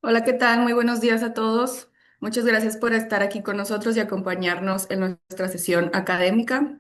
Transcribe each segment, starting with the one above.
Hola, ¿qué tal? Muy buenos días a todos. Muchas gracias por estar aquí con nosotros y acompañarnos en nuestra sesión académica.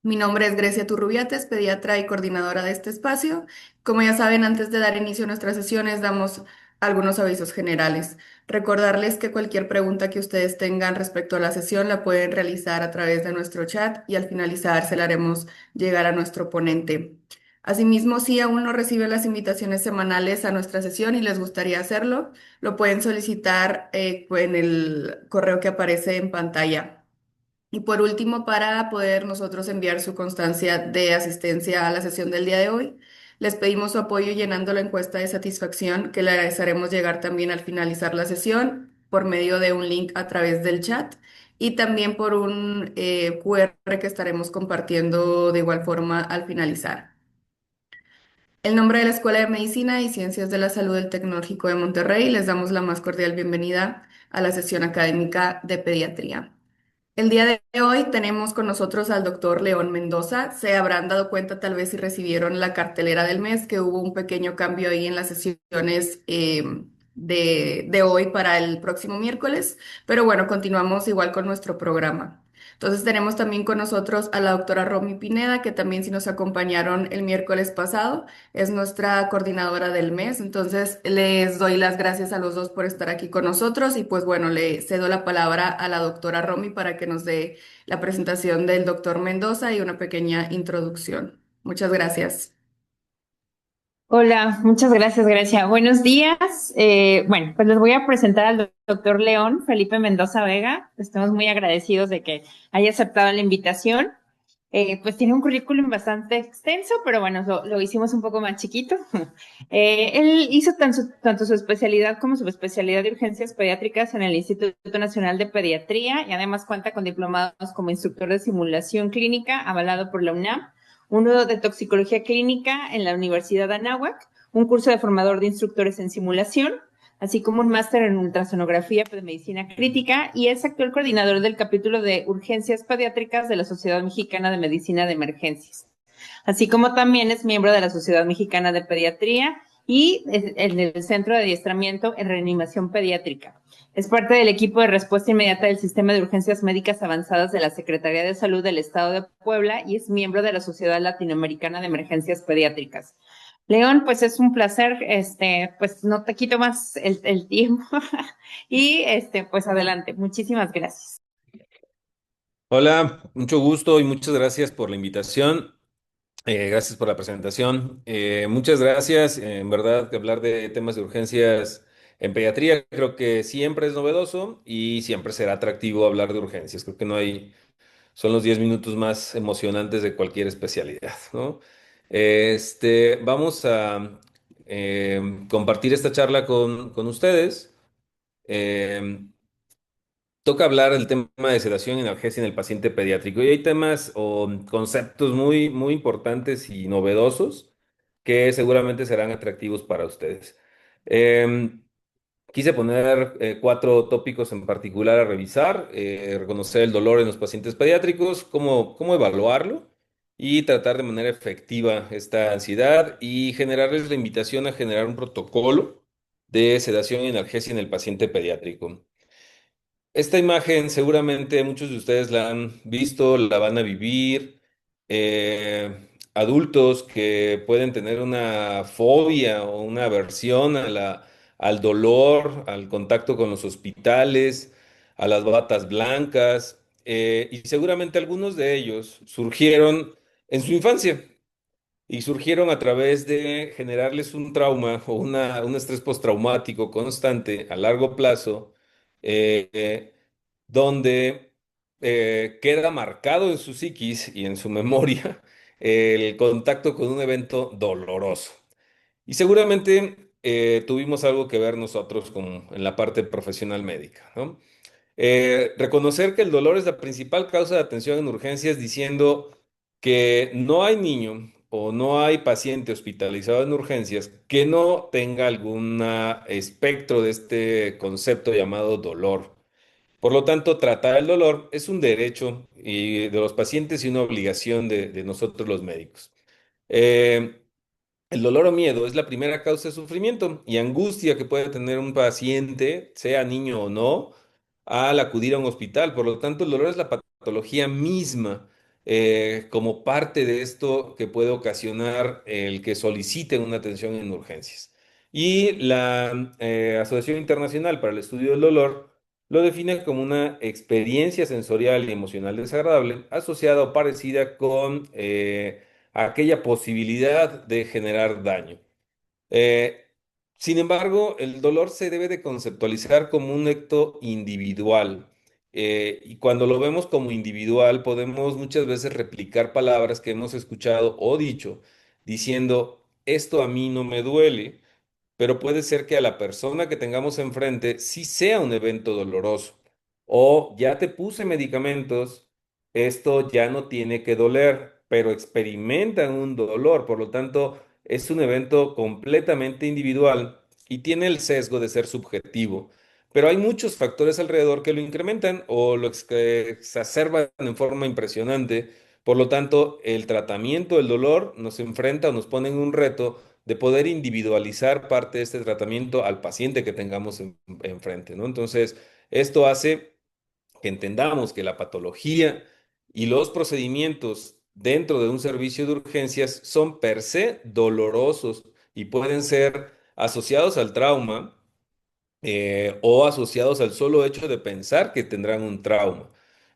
Mi nombre es Grecia Turrubiates, pediatra y coordinadora de este espacio. Como ya saben, antes de dar inicio a nuestras sesiones, damos algunos avisos generales. Recordarles que cualquier pregunta que ustedes tengan respecto a la sesión la pueden realizar a través de nuestro chat y al finalizar se la haremos llegar a nuestro ponente. Asimismo, si aún no reciben las invitaciones semanales a nuestra sesión y les gustaría hacerlo, lo pueden solicitar en el correo que aparece en pantalla. Y por último, para poder nosotros enviar su constancia de asistencia a la sesión del día de hoy, les pedimos su apoyo llenando la encuesta de satisfacción que les haremos llegar también al finalizar la sesión por medio de un link a través del chat y también por un QR que estaremos compartiendo de igual forma al finalizar. En nombre de la Escuela de Medicina y Ciencias de la Salud del Tecnológico de Monterrey, les damos la más cordial bienvenida a la sesión académica de pediatría. El día de hoy tenemos con nosotros al doctor León Mendoza. Se habrán dado cuenta tal vez si recibieron la cartelera del mes que hubo un pequeño cambio ahí en las sesiones de hoy para el próximo miércoles, pero bueno, continuamos igual con nuestro programa. Entonces tenemos también con nosotros a la doctora Romy Pineda, que también sí nos acompañaron el miércoles pasado, es nuestra coordinadora del mes. Entonces les doy las gracias a los dos por estar aquí con nosotros y pues bueno, le cedo la palabra a la doctora Romy para que nos dé la presentación del doctor Mendoza y una pequeña introducción. Muchas gracias. Hola, muchas gracias, Grecia. Buenos días. Bueno, pues les voy a presentar al doctor León Felipe Mendoza Vega. Estamos muy agradecidos de que haya aceptado la invitación. Pues tiene un currículum bastante extenso, pero bueno, lo hicimos un poco más chiquito. Él hizo tanto su especialidad como su especialidad de urgencias pediátricas en el Instituto Nacional de Pediatría y además cuenta con diplomados como instructor de simulación clínica avalado por la UNAM, uno de toxicología clínica en la Universidad de Anáhuac, un curso de formador de instructores en simulación, así como un máster en ultrasonografía de medicina crítica, y es actual coordinador del capítulo de urgencias pediátricas de la Sociedad Mexicana de Medicina de Emergencias, así como también es miembro de la Sociedad Mexicana de Pediatría y en el Centro de Adiestramiento en Reanimación Pediátrica. Es parte del equipo de respuesta inmediata del Sistema de Urgencias Médicas Avanzadas de la Secretaría de Salud del Estado de Puebla y es miembro de la Sociedad Latinoamericana de Emergencias Pediátricas. León, pues es un placer, pues no te quito más el tiempo y pues adelante, muchísimas gracias. Hola, mucho gusto y muchas gracias por la invitación. Gracias por la presentación. Muchas gracias. En verdad, que hablar de temas de urgencias en pediatría creo que siempre es novedoso y siempre será atractivo hablar de urgencias. Creo que no hay, son los 10 minutos más emocionantes de cualquier especialidad, ¿no? Vamos a compartir esta charla con ustedes. Eh, Toca hablar del tema de sedación y analgesia en el paciente pediátrico. Y hay temas o conceptos muy importantes y novedosos que seguramente serán atractivos para ustedes. Em, Quise poner cuatro tópicos en particular a revisar: reconocer el dolor en los pacientes pediátricos, cómo evaluarlo y tratar de manera efectiva esta ansiedad y generarles la invitación a generar un protocolo de sedación y analgesia en el paciente pediátrico. Esta imagen seguramente muchos de ustedes la han visto, la van a vivir. Adultos que pueden tener una fobia o una aversión al dolor, al contacto con los hospitales, a las batas blancas. Y seguramente algunos de ellos surgieron en su infancia y surgieron a través de generarles un trauma o un estrés postraumático constante a largo plazo, donde queda marcado en su psiquis y en su memoria el contacto con un evento doloroso. Y seguramente tuvimos algo que ver nosotros en la parte profesional médica, ¿no? Reconocer que el dolor es la principal causa de atención en urgencias, diciendo que no hay niño o no hay paciente hospitalizado en urgencias que no tenga algún espectro de este concepto llamado dolor. Por lo tanto, tratar el dolor es un derecho de los pacientes y una obligación de nosotros los médicos. Eh, el dolor o miedo es la primera causa de sufrimiento y angustia que puede tener un paciente, sea niño o no, al acudir a un hospital. Por lo tanto, el dolor es la patología misma, como parte de esto que puede ocasionar el que soliciten una atención en urgencias. Y la Asociación Internacional para el Estudio del Dolor lo define como una experiencia sensorial y emocional desagradable asociada o parecida con aquella posibilidad de generar daño. Eh, Sin embargo, el dolor se debe de conceptualizar como un acto individual. Y cuando lo vemos como individual, podemos muchas veces replicar palabras que hemos escuchado o dicho, diciendo, esto a mí no me duele, pero puede ser que a la persona que tengamos enfrente sí sea un evento doloroso. O ya te puse medicamentos, esto ya no tiene que doler, pero experimentan un dolor, por lo tanto es un evento completamente individual y tiene el sesgo de ser subjetivo. Pero hay muchos factores alrededor que lo incrementan o que exacerban en forma impresionante. Por lo tanto, el tratamiento del dolor nos enfrenta o nos pone en un reto de poder individualizar parte de este tratamiento al paciente que tengamos enfrente, ¿no? Entonces, esto hace que entendamos que la patología y los procedimientos dentro de un servicio de urgencias son per se dolorosos y pueden ser asociados al trauma o asociados al solo hecho de pensar que tendrán un trauma.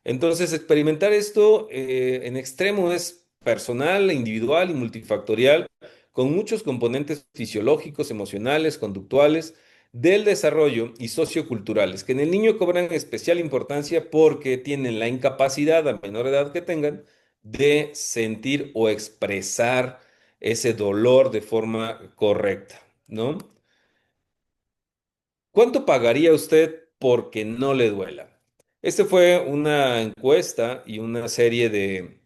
Entonces, experimentar esto en extremo es personal, individual y multifactorial, con muchos componentes fisiológicos, emocionales, conductuales, del desarrollo y socioculturales, que en el niño cobran especial importancia porque tienen la incapacidad, a menor edad que tengan, de sentir o expresar ese dolor de forma correcta, ¿no? ¿Cuánto pagaría usted porque no le duela? Este fue una encuesta y una serie de,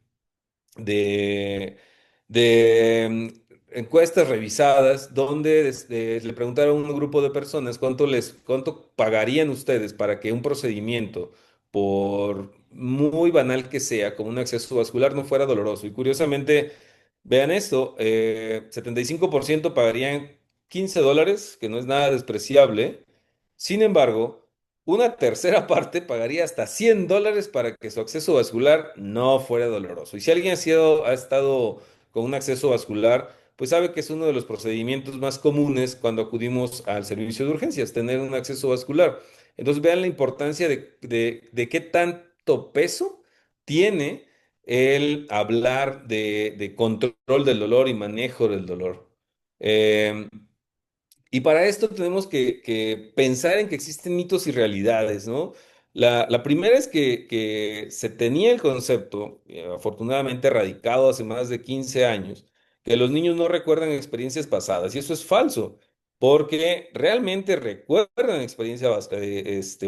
encuestas revisadas donde le preguntaron a un grupo de personas cuánto pagarían ustedes para que un procedimiento, por muy banal que sea, como un acceso vascular, no fuera doloroso. Y curiosamente, vean esto, 75% pagarían $15, que no es nada despreciable. Sin embargo, una tercera parte pagaría hasta $100 para que su acceso vascular no fuera doloroso. Y si alguien ha estado con un acceso vascular, pues sabe que es uno de los procedimientos más comunes cuando acudimos al servicio de urgencias, tener un acceso vascular. Entonces vean la importancia de qué tanto peso tiene el hablar de control del dolor y manejo del dolor. Em, y para esto tenemos que pensar en que existen mitos y realidades, ¿no? La primera es que se tenía el concepto, afortunadamente erradicado hace más de 15 años, que los niños no recuerdan experiencias pasadas. Y eso es falso, porque realmente recuerdan experiencias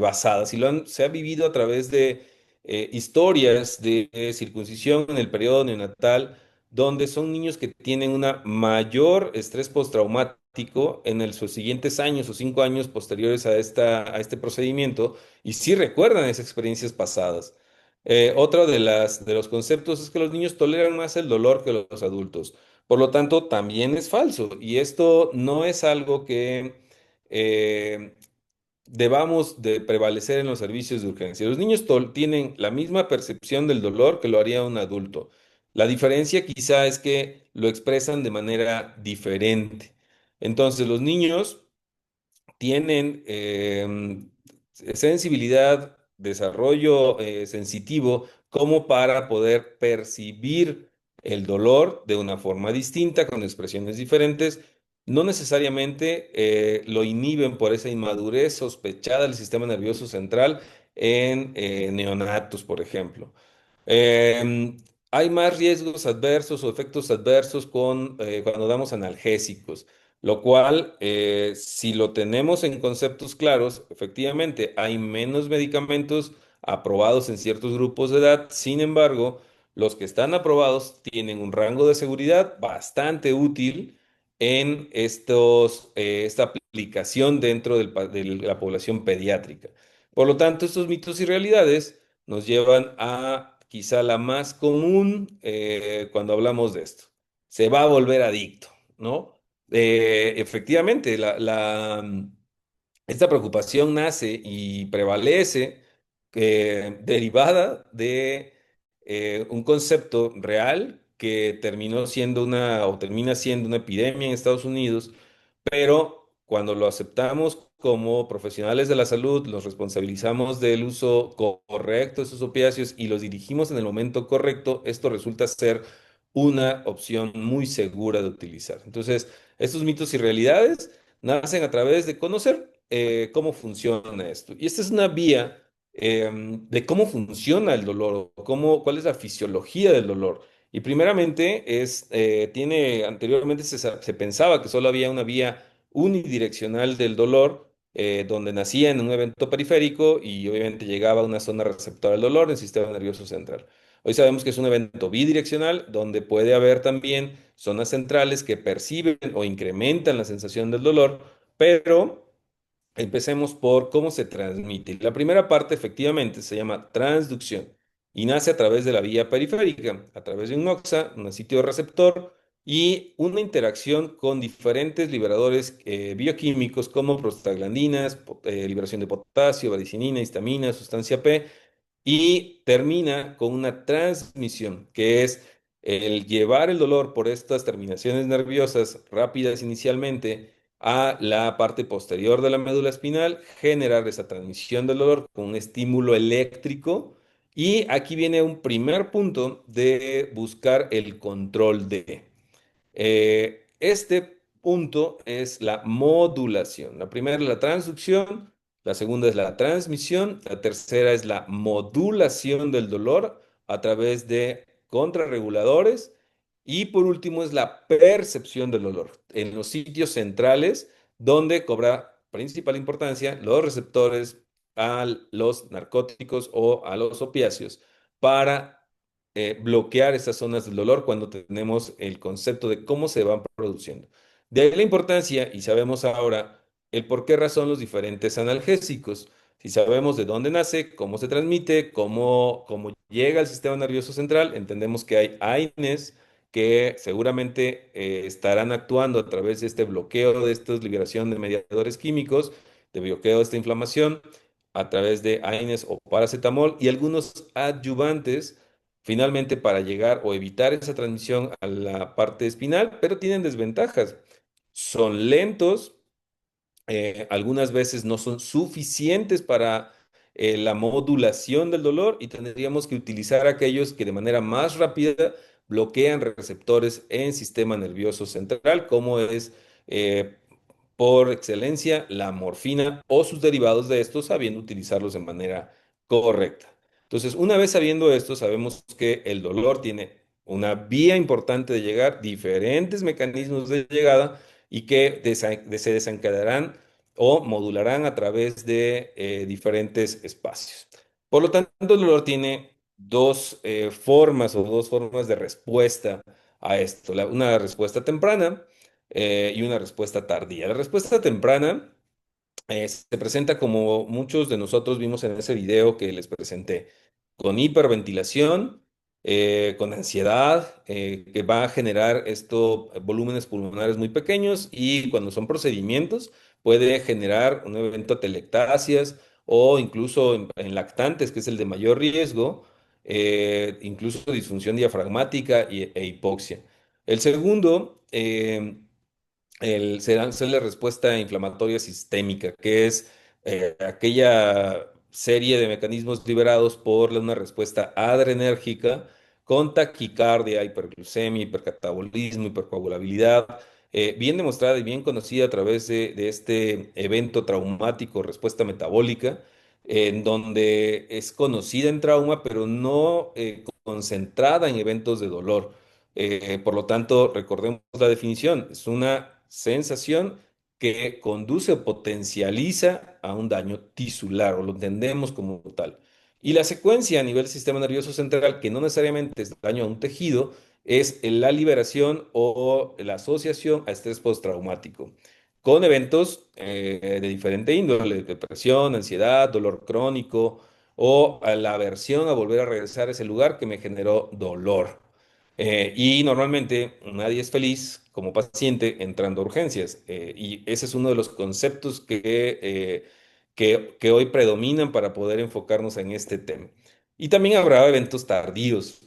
basadas y se ha vivido a través de historias de circuncisión en el periodo neonatal donde son niños que tienen una mayor estrés postraumático en sus siguientes años o 5 años posteriores a este procedimiento y sí recuerdan esas experiencias pasadas. Otro de los conceptos es que los niños toleran más el dolor que los adultos. Por lo tanto, también es falso y esto no es algo que eh, debamos de prevalecer en los servicios de urgencia. Los niños tienen la misma percepción del dolor que lo haría un adulto. La diferencia quizá es que lo expresan de manera diferente. Entonces, los niños tienen sensibilidad, desarrollo sensitivo como para poder percibir el dolor de una forma distinta, con expresiones diferentes. No necesariamente lo inhiben por esa inmadurez sospechada del sistema nervioso central en neonatos, por ejemplo. Eh, Hay más riesgos adversos o efectos adversos cuando damos analgésicos, lo cual, si lo tenemos en conceptos claros, efectivamente hay menos medicamentos aprobados en ciertos grupos de edad. Sin embargo, los que están aprobados tienen un rango de seguridad bastante útil en esta aplicación dentro de la población pediátrica. Por lo tanto, estos mitos y realidades nos llevan a quizá la más común cuando hablamos de esto. Se va a volver adicto, ¿no? Efectivamente, esta preocupación nace y prevalece derivada de un concepto real que terminó siendo una o termina siendo una epidemia en Estados Unidos, pero cuando lo aceptamos como profesionales de la salud, los responsabilizamos del uso correcto de esos opiáceos y los dirigimos en el momento correcto, esto resulta ser una opción muy segura de utilizar. Entonces, estos mitos y realidades nacen a través de conocer cómo funciona esto. Y esta es una vía de cómo funciona el dolor, cuál es la fisiología del dolor. Y primeramente anteriormente se pensaba que solo había una vía unidireccional del dolor, donde nacía en un evento periférico y obviamente llegaba a una zona receptora del dolor en el sistema nervioso central. Hoy sabemos que es un evento bidireccional, donde puede haber también zonas centrales que perciben o incrementan la sensación del dolor, pero empecemos por cómo se transmite. La primera parte efectivamente se llama transducción y nace a través de la vía periférica, a través de un OXA, un sitio receptor y una interacción con diferentes liberadores bioquímicos como prostaglandinas, liberación de potasio, varicinina, histamina, sustancia P, y termina con una transmisión, que es el llevar el dolor por estas terminaciones nerviosas rápidas inicialmente a la parte posterior de la médula espinal, generar esa transmisión del dolor con un estímulo eléctrico. Y aquí viene un primer punto de buscar el control de. Este punto es la modulación. La primera es la transducción, la segunda es la transmisión, la tercera es la modulación del dolor a través de contrarreguladores y por último es la percepción del dolor en los sitios centrales donde cobra principal importancia los receptores a los narcóticos o a los opiáceos para bloquear esas zonas del dolor cuando tenemos el concepto de cómo se van produciendo. De ahí la importancia, y sabemos ahora el por qué razón los diferentes analgésicos. Si sabemos de dónde nace, cómo se transmite, cómo llega al sistema nervioso central, entendemos que hay AINES que seguramente estarán actuando a través de este bloqueo de esta liberación de mediadores químicos, de bloqueo de esta inflamación, a través de AINES o paracetamol y algunos adyuvantes finalmente para llegar o evitar esa transmisión a la parte espinal, pero tienen desventajas. Son lentos, algunas veces no son suficientes para la modulación del dolor y tendríamos que utilizar aquellos que de manera más rápida bloquean receptores en sistema nervioso central, como es eh, por excelencia la morfina o sus derivados de estos, sabiendo utilizarlos de manera correcta. Entonces, una vez sabiendo esto, sabemos que el dolor tiene una vía importante de llegar, diferentes mecanismos de llegada y que se desencadenarán o modularán a través de diferentes espacios. Por lo tanto, el dolor tiene dos formas o dos formas de respuesta a esto. Una respuesta temprana y una respuesta tardía. La respuesta temprana se presenta como muchos de nosotros vimos en ese video que les presenté, con hiperventilación, con ansiedad, que va a generar esto, volúmenes pulmonares muy pequeños y cuando son procedimientos puede generar un evento de telectasias o incluso en lactantes, que es el de mayor riesgo, incluso disfunción diafragmática e hipoxia. El segundo, se la respuesta inflamatoria sistémica, que es aquella serie de mecanismos liberados por una respuesta adrenérgica con taquicardia, hiperglucemia, hipercatabolismo, hipercoagulabilidad, bien demostrada y bien conocida a través de este evento traumático, respuesta metabólica, en donde es conocida en trauma, pero no concentrada en eventos de dolor. Por lo tanto, recordemos la definición, es una sensación que conduce o potencializa a un daño tisular, o lo entendemos como tal. Y la secuencia a nivel sistema nervioso central, que no necesariamente es daño a un tejido, es la liberación o la asociación a estrés postraumático, con eventos de diferente índole, depresión, ansiedad, dolor crónico o a la aversión a volver a regresar a ese lugar que me generó dolor. Y normalmente nadie es feliz como paciente entrando a urgencias. Y ese es uno de los conceptos que hoy predominan para poder enfocarnos en este tema. Y también habrá eventos tardíos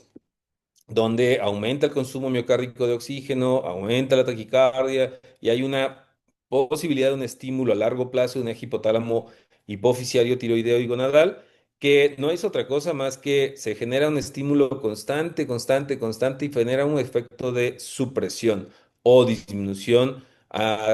donde aumenta el consumo miocárdico de oxígeno, aumenta la taquicardia y hay una posibilidad de un estímulo a largo plazo de un eje hipotálamo hipofisiario tiroideo y gonadal, que no es otra cosa más que se genera un estímulo constante, constante, constante y genera un efecto de supresión o disminución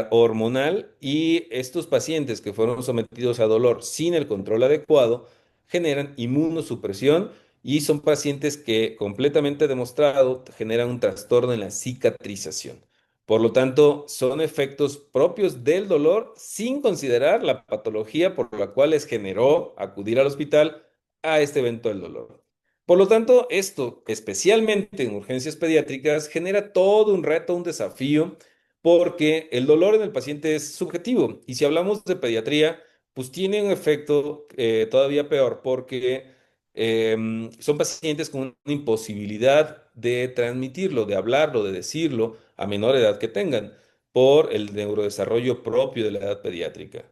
hormonal y estos pacientes que fueron sometidos a dolor sin el control adecuado generan inmunosupresión y son pacientes que completamente demostrado generan un trastorno en la cicatrización. Por lo tanto, son efectos propios del dolor sin considerar la patología por la cual les generó acudir al hospital a este evento del dolor. Por lo tanto, esto, especialmente en urgencias pediátricas, genera todo un reto, un desafío, porque el dolor en el paciente es subjetivo. Y si hablamos de pediatría, pues tiene un efecto todavía peor, porque son pacientes con una imposibilidad de transmitirlo, de hablarlo, de decirlo a menor edad que tengan, por el neurodesarrollo propio de la edad pediátrica.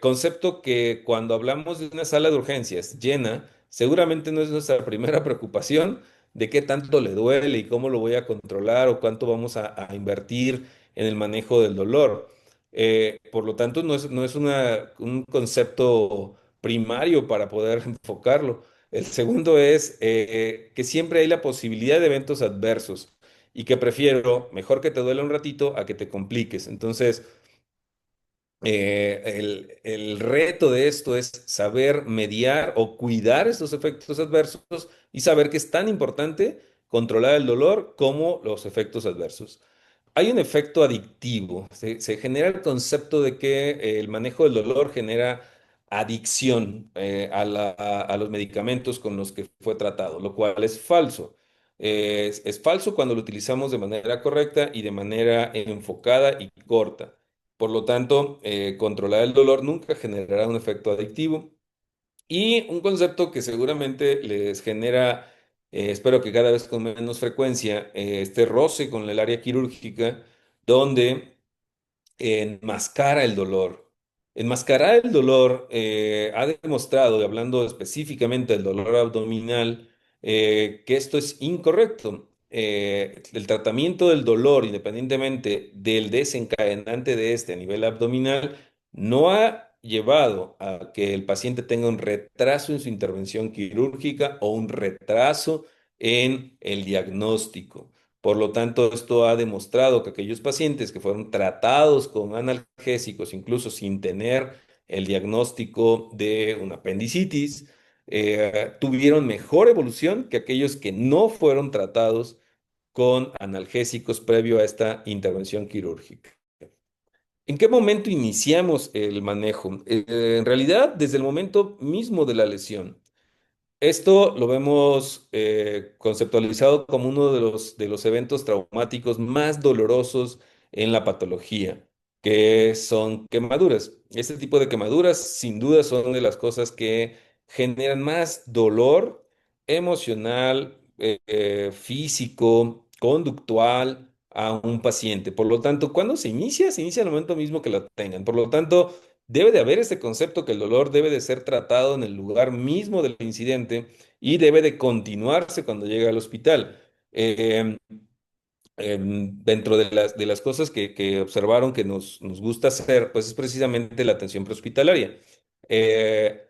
Concepto que cuando hablamos de una sala de urgencias llena, seguramente no es nuestra primera preocupación de qué tanto le duele y cómo lo voy a controlar o cuánto vamos a invertir en el manejo del dolor. Por lo tanto, no es un concepto primario para poder enfocarlo. El segundo es que siempre hay la posibilidad de eventos adversos y que prefiero mejor que te duele un ratito a que te compliques. Entonces, el reto de esto es saber mediar o cuidar estos efectos adversos y saber que es tan importante controlar el dolor como los efectos adversos. Hay un efecto adictivo. Se genera el concepto de que el manejo del dolor genera adicción a los medicamentos con los que fue tratado, lo cual es falso. Es falso cuando lo utilizamos de manera correcta y de manera enfocada y corta. Por lo tanto, controlar el dolor nunca generará un efecto adictivo. Y un concepto que seguramente les genera, espero que cada vez con menos frecuencia, este roce con el área quirúrgica, donde enmascara el dolor. Enmascarar el dolor ha demostrado, y hablando específicamente del dolor abdominal, que esto es incorrecto. El tratamiento del dolor, independientemente del desencadenante de este a nivel abdominal, no ha llevado a que el paciente tenga un retraso en su intervención quirúrgica o un retraso en el diagnóstico. Por lo tanto, esto ha demostrado que aquellos pacientes que fueron tratados con analgésicos, incluso sin tener el diagnóstico de una apendicitis, tuvieron mejor evolución que aquellos que no fueron tratados con analgésicos previo a esta intervención quirúrgica. ¿En qué momento iniciamos el manejo? En realidad, desde el momento mismo de la lesión. Esto lo vemos conceptualizado como uno de los eventos traumáticos más dolorosos en la patología, que son quemaduras. Este tipo de quemaduras, sin duda, son de las cosas que generan más dolor emocional, físico, conductual a un paciente. Por lo tanto, cuando se inicia? Se inicia en el momento mismo que la tengan. Por lo tanto, debe de haber este concepto que el dolor debe de ser tratado en el lugar mismo del incidente y debe de continuarse cuando llega al hospital. Eh, Dentro de las cosas que observaron que nos gusta hacer, pues es precisamente la atención prehospitalaria. Eh,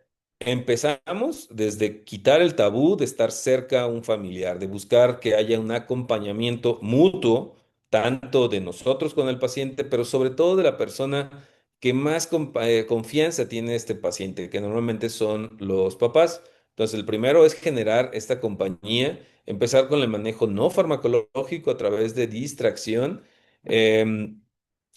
Empezamos desde quitar el tabú de estar cerca a un familiar, de buscar que haya un acompañamiento mutuo, tanto de nosotros con el paciente, pero sobre todo de la persona que más confianza tiene este paciente, que normalmente son los papás. Entonces, el primero es generar esta compañía, empezar con el manejo no farmacológico a través de distracción, em,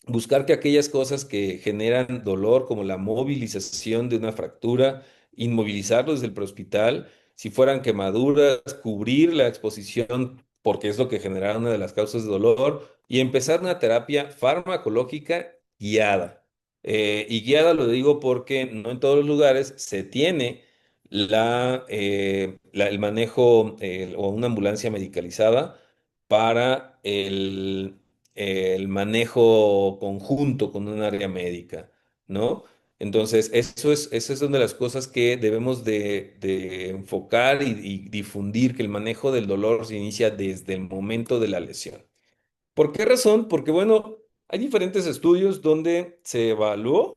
buscar que aquellas cosas que generan dolor, como la movilización de una fractura, inmovilizarlo desde el prehospital, si fueran quemaduras, cubrir la exposición, porque es lo que genera una de las causas de dolor, y empezar una terapia farmacológica guiada. Y guiada lo digo porque no en todos los lugares se tiene el manejo o una ambulancia medicalizada para el manejo conjunto con un área médica, ¿no? Entonces, eso es una de las cosas que debemos de enfocar y difundir, que el manejo del dolor se inicia desde el momento de la lesión. ¿Por qué razón? Porque, bueno, hay diferentes estudios donde se evaluó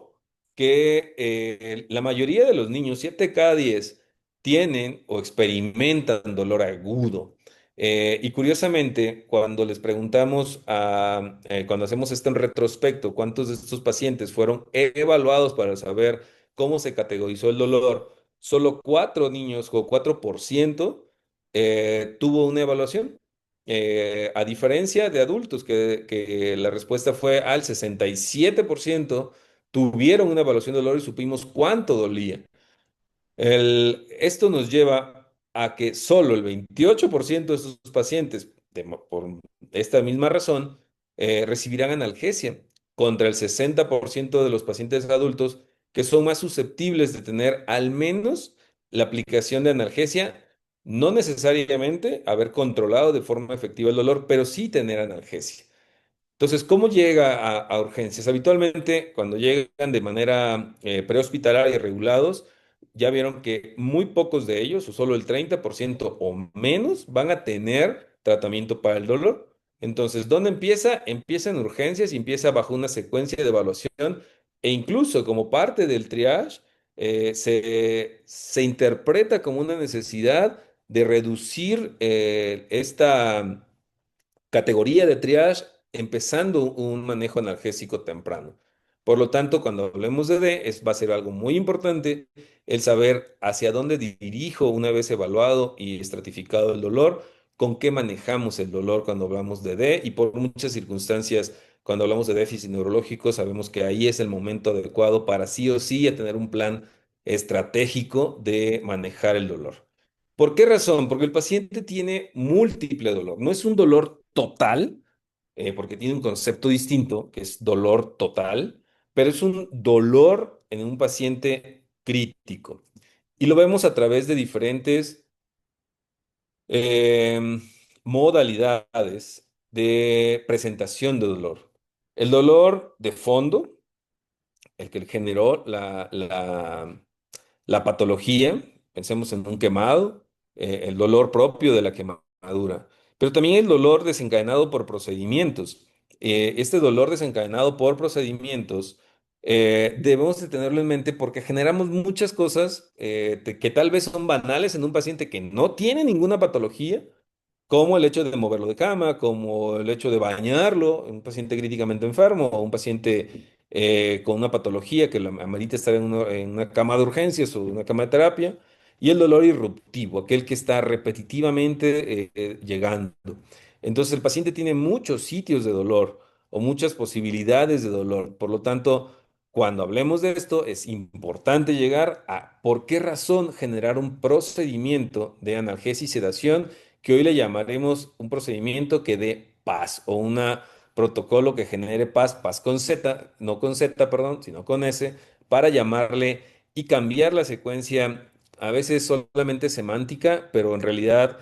que la mayoría de los niños, 7 de cada 10, tienen o experimentan dolor agudo. Y curiosamente, cuando les preguntamos cuando hacemos esto en retrospecto, cuántos de estos pacientes fueron evaluados para saber cómo se categorizó el dolor, solo 4 niños o 4% tuvo una evaluación. A diferencia de adultos, que la respuesta fue al 67% tuvieron una evaluación de dolor y supimos cuánto dolía. Esto nos lleva a que solo el 28% de estos pacientes, por esta misma razón, recibirán analgesia, contra el 60% de los pacientes adultos que son más susceptibles de tener al menos la aplicación de analgesia, no necesariamente haber controlado de forma efectiva el dolor, pero sí tener analgesia. Entonces, ¿cómo llega a urgencias? Habitualmente, cuando llegan de manera prehospitalaria y regulados, ya vieron que muy pocos de ellos, o solo el 30% o menos, van a tener tratamiento para el dolor. Entonces, ¿dónde empieza? Empieza en urgencias y empieza bajo una secuencia de evaluación e incluso como parte del triage, se interpreta como una necesidad de reducir esta categoría de triage, empezando un manejo analgésico temprano. Por lo tanto, cuando hablemos de D, va a ser algo muy importante el saber hacia dónde dirijo una vez evaluado y estratificado el dolor, con qué manejamos el dolor cuando hablamos de D y por muchas circunstancias, cuando hablamos de déficit neurológico, sabemos que ahí es el momento adecuado para sí o sí tener un plan estratégico de manejar el dolor. ¿Por qué razón? Porque el paciente tiene múltiple dolor. No es un dolor total, porque tiene un concepto distinto, que es dolor total, pero es un dolor en un paciente crítico. Y lo vemos a través de diferentes em, modalidades de presentación de dolor. El dolor de fondo, el que generó la patología, pensemos en un quemado, el dolor propio de la quemadura, pero también el dolor desencadenado por procedimientos. Este dolor desencadenado por procedimientos debemos de tenerlo en mente porque generamos muchas cosas que tal vez son banales en un paciente que no tiene ninguna patología, como el hecho de moverlo de cama, como el hecho de bañarlo, un paciente críticamente enfermo o un paciente con una patología que lo amerita estar en una cama de urgencias o una cama de terapia, y el dolor irruptivo, aquel que está repetitivamente llegando. Entonces el paciente tiene muchos sitios de dolor o muchas posibilidades de dolor. Por lo tanto, cuando hablemos de esto, es importante llegar a por qué razón generar un procedimiento de analgesia y sedación que hoy le llamaremos un procedimiento que dé paz o un protocolo que genere paz, paz con Z, no con Z, perdón, sino con S, para llamarle y cambiar la secuencia, a veces solamente semántica, pero en realidad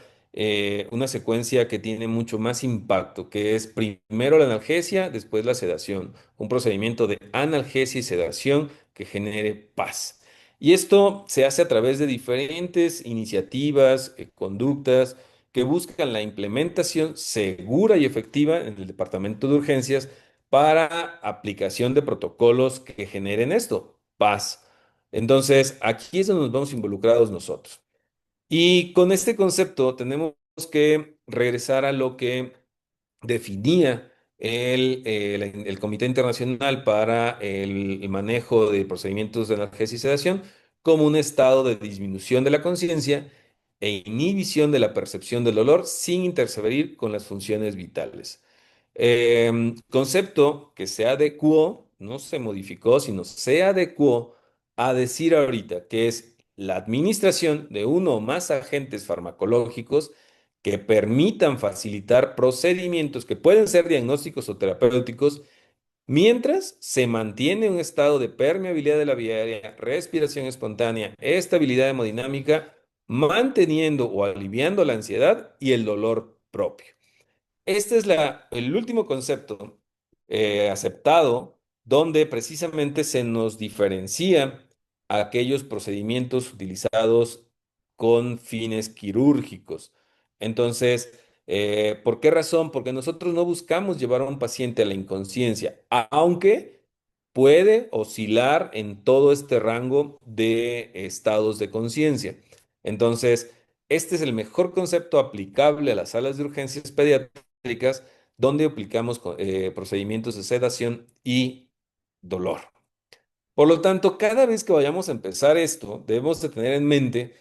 una secuencia que tiene mucho más impacto, que es primero la analgesia, después la sedación, un procedimiento de analgesia y sedación que genere paz. Y esto se hace a través de diferentes iniciativas, conductas, que buscan la implementación segura y efectiva en el departamento de urgencias para aplicación de protocolos que generen esto, paz. Entonces, aquí es donde nos vamos involucrados nosotros. Y con este concepto tenemos que regresar a lo que definía el Comité Internacional para el Manejo de Procedimientos de Analgesia y Sedación como un estado de disminución de la conciencia e inhibición de la percepción del dolor sin interferir con las funciones vitales. Concepto que se adecuó, no se modificó, sino se adecuó a decir ahorita que es la administración de uno o más agentes farmacológicos que permitan facilitar procedimientos que pueden ser diagnósticos o terapéuticos Mientras se mantiene un estado de permeabilidad de la vía aérea, respiración espontánea, estabilidad hemodinámica, manteniendo o aliviando la ansiedad y el dolor propio. Este es el último concepto aceptado donde precisamente se nos diferencia aquellos procedimientos utilizados con fines quirúrgicos. Entonces, ¿por qué razón? Porque nosotros no buscamos llevar a un paciente a la inconsciencia, aunque puede oscilar en todo este rango de estados de conciencia. Entonces, este es el mejor concepto aplicable a las salas de urgencias pediátricas donde aplicamos procedimientos de sedación y dolor. Por lo tanto, cada vez que vayamos a empezar esto, debemos de tener en mente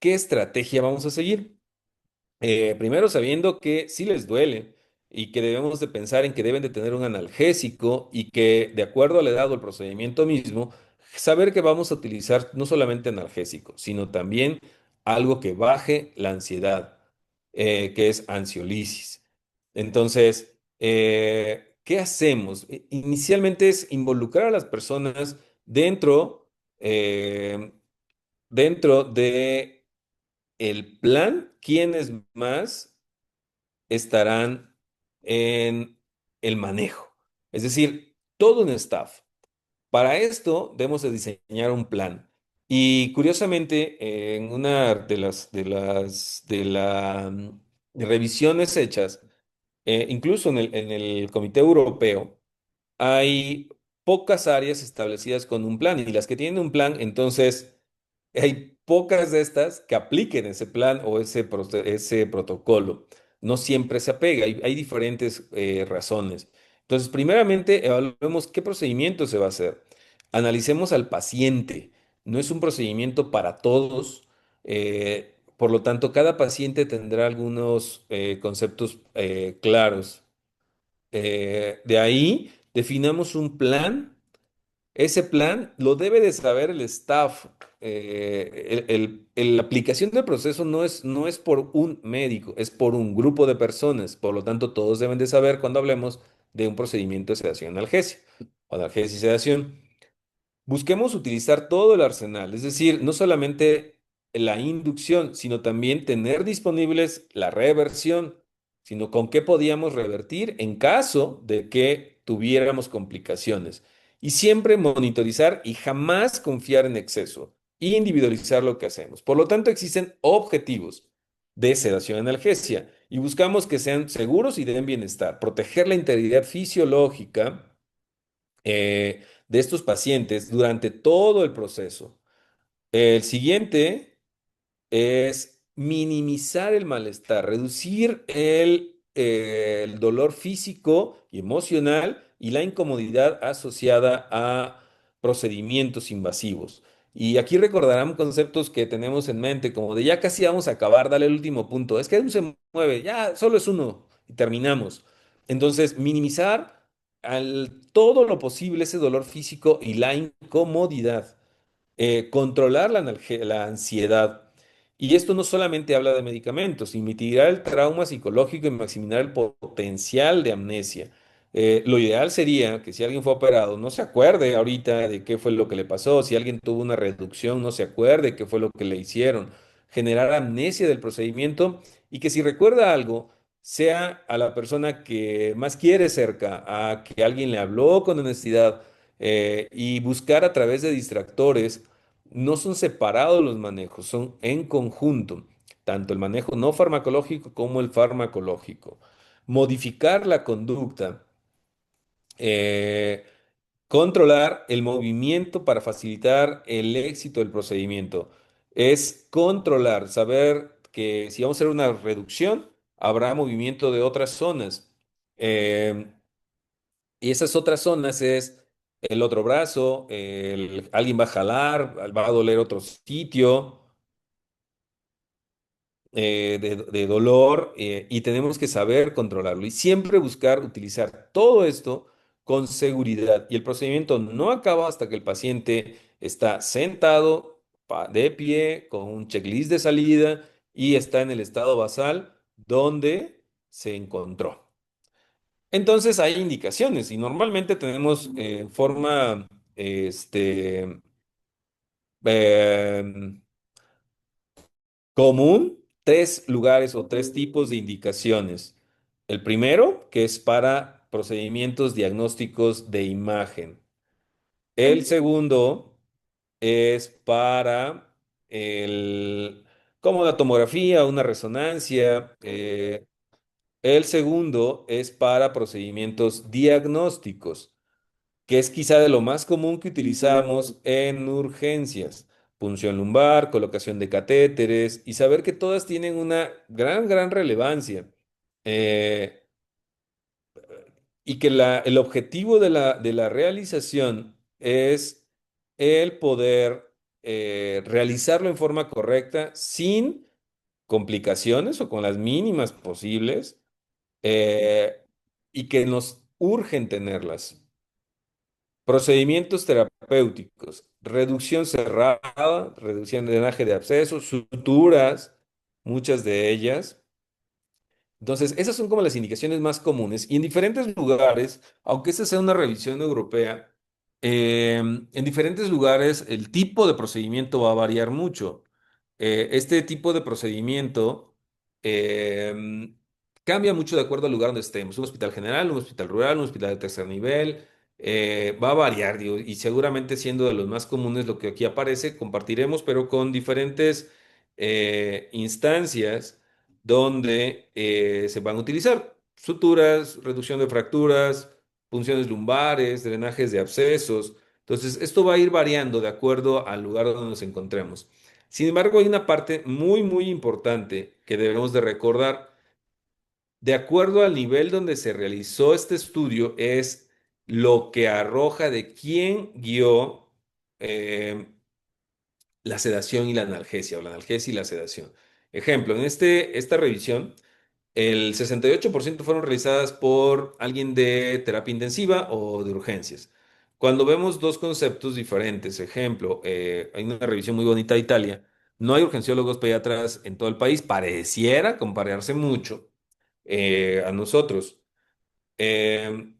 qué estrategia vamos a seguir. Primero sabiendo que sí les duele y que debemos de pensar en que deben de tener un analgésico y que de acuerdo a la edad o el procedimiento mismo, saber que vamos a utilizar no solamente analgésico, sino también algo que baje la ansiedad, que es ansiolisis. Entonces, ¿qué hacemos? Inicialmente es involucrar a las personas dentro, eh, dentro de el plan, quiénes más estarán en el manejo. Es decir, todo un staff. Para esto debemos de diseñar un plan. Y curiosamente, en una de las revisiones hechas, incluso en el Comité Europeo, hay pocas áreas establecidas con un plan y las que tienen un plan, entonces hay pocas de estas que apliquen ese plan o ese protocolo. No siempre se apega, hay diferentes razones. Entonces, primeramente, evaluemos qué procedimiento se va a hacer. Analicemos al paciente. No es un procedimiento para todos. Por lo tanto, cada paciente tendrá algunos conceptos claros. De ahí, definamos un plan. Ese plan lo debe de saber el staff. La aplicación del proceso no es por un médico, es por un grupo de personas. Por lo tanto, todos deben de saber cuando hablemos de un procedimiento de sedación analgesia o analgesia y sedación. Busquemos utilizar todo el arsenal, es decir, no solamente la inducción, sino también tener disponibles la reversión, sino con qué podíamos revertir en caso de que tuviéramos complicaciones. Y siempre monitorizar y jamás confiar en exceso, e individualizar lo que hacemos. Por lo tanto, existen objetivos de sedación analgesia y buscamos que sean seguros y den bienestar, proteger la integridad fisiológica de estos pacientes durante todo el proceso. El siguiente es minimizar el malestar, reducir el dolor físico y emocional y la incomodidad asociada a procedimientos invasivos. Y aquí recordarán conceptos que tenemos en mente, como de ya casi vamos a acabar, dale el último punto. Es que aún se mueve, ya solo es uno y terminamos. Entonces, minimizar todo lo posible ese dolor físico y la incomodidad, controlar la ansiedad. Y esto no solamente habla de medicamentos, y mitigar el trauma psicológico y maximizar el potencial de amnesia. Lo ideal sería que si alguien fue operado, no se acuerde ahorita de qué fue lo que le pasó, si alguien tuvo una reducción, no se acuerde qué fue lo que le hicieron, generar amnesia del procedimiento y que si recuerda algo, sea a la persona que más quiere cerca, a que alguien le habló con honestidad y buscar a través de distractores. No son separados los manejos, son en conjunto, tanto el manejo no farmacológico como el farmacológico. Modificar la conducta, eh, controlar el movimiento para facilitar el éxito del procedimiento. Es controlar, saber que si vamos a hacer una reducción, habrá movimiento de otras zonas. Eh, y esas otras zonas es el otro brazo, alguien va a jalar, va a doler otro sitio de dolor, y tenemos que saber controlarlo y siempre buscar utilizar todo esto con seguridad. Y el procedimiento no acaba hasta que el paciente está sentado, de pie, con un checklist de salida y está en el estado basal donde se encontró. Entonces hay indicaciones y normalmente tenemos en forma este, em, común tres lugares o tres tipos de indicaciones. El primero, que es para procedimientos diagnósticos de imagen. El segundo es para el, como la tomografía, una resonancia. El segundo es para procedimientos diagnósticos, que es quizá de lo más común que utilizamos en urgencias. Punción lumbar, colocación de catéteres y saber que todas tienen una gran relevancia. Eh, y que el objetivo de la realización es el poder realizarlo en forma correcta sin complicaciones o con las mínimas posibles, eh, y que nos urgen tenerlas. Procedimientos terapéuticos, reducción cerrada, reducción de drenaje de abscesos, suturas, muchas de ellas. Entonces, esas son como las indicaciones más comunes. Y en diferentes lugares, aunque esta sea una revisión europea, en diferentes lugares el tipo de procedimiento va a variar mucho. Este tipo de procedimiento em, cambia mucho de acuerdo al lugar donde estemos. Un hospital general, un hospital rural, un hospital de tercer nivel, va a variar, digo, y seguramente siendo de los más comunes lo que aquí aparece, compartiremos, pero con diferentes instancias donde se van a utilizar suturas, reducción de fracturas, punciones lumbares, drenajes de abscesos. Entonces, esto va a ir variando de acuerdo al lugar donde nos encontremos. Sin embargo, hay una parte muy importante que debemos de recordar. De acuerdo al nivel donde se realizó este estudio, es lo que arroja de quién guió eh, la sedación y la analgesia, o la analgesia y la sedación. Ejemplo, en esta revisión, el 68% fueron realizadas por alguien de terapia intensiva o de urgencias. Cuando vemos dos conceptos diferentes, ejemplo, hay una revisión muy bonita de Italia, no hay urgenciólogos pediatras en todo el país, pareciera compararse mucho a nosotros. Eh,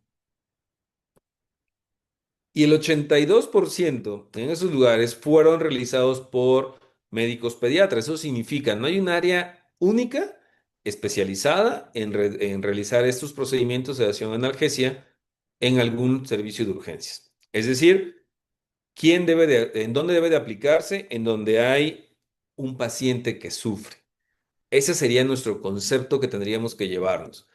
y el 82% en esos lugares fueron realizados por médicos pediatras. Eso significa, no hay un área única especializada en realizar estos procedimientos de sedación analgesia en algún servicio de urgencias. Es decir, en dónde debe de aplicarse, en donde hay un paciente que sufre. Ese sería nuestro concepto que tendríamos que llevarnos.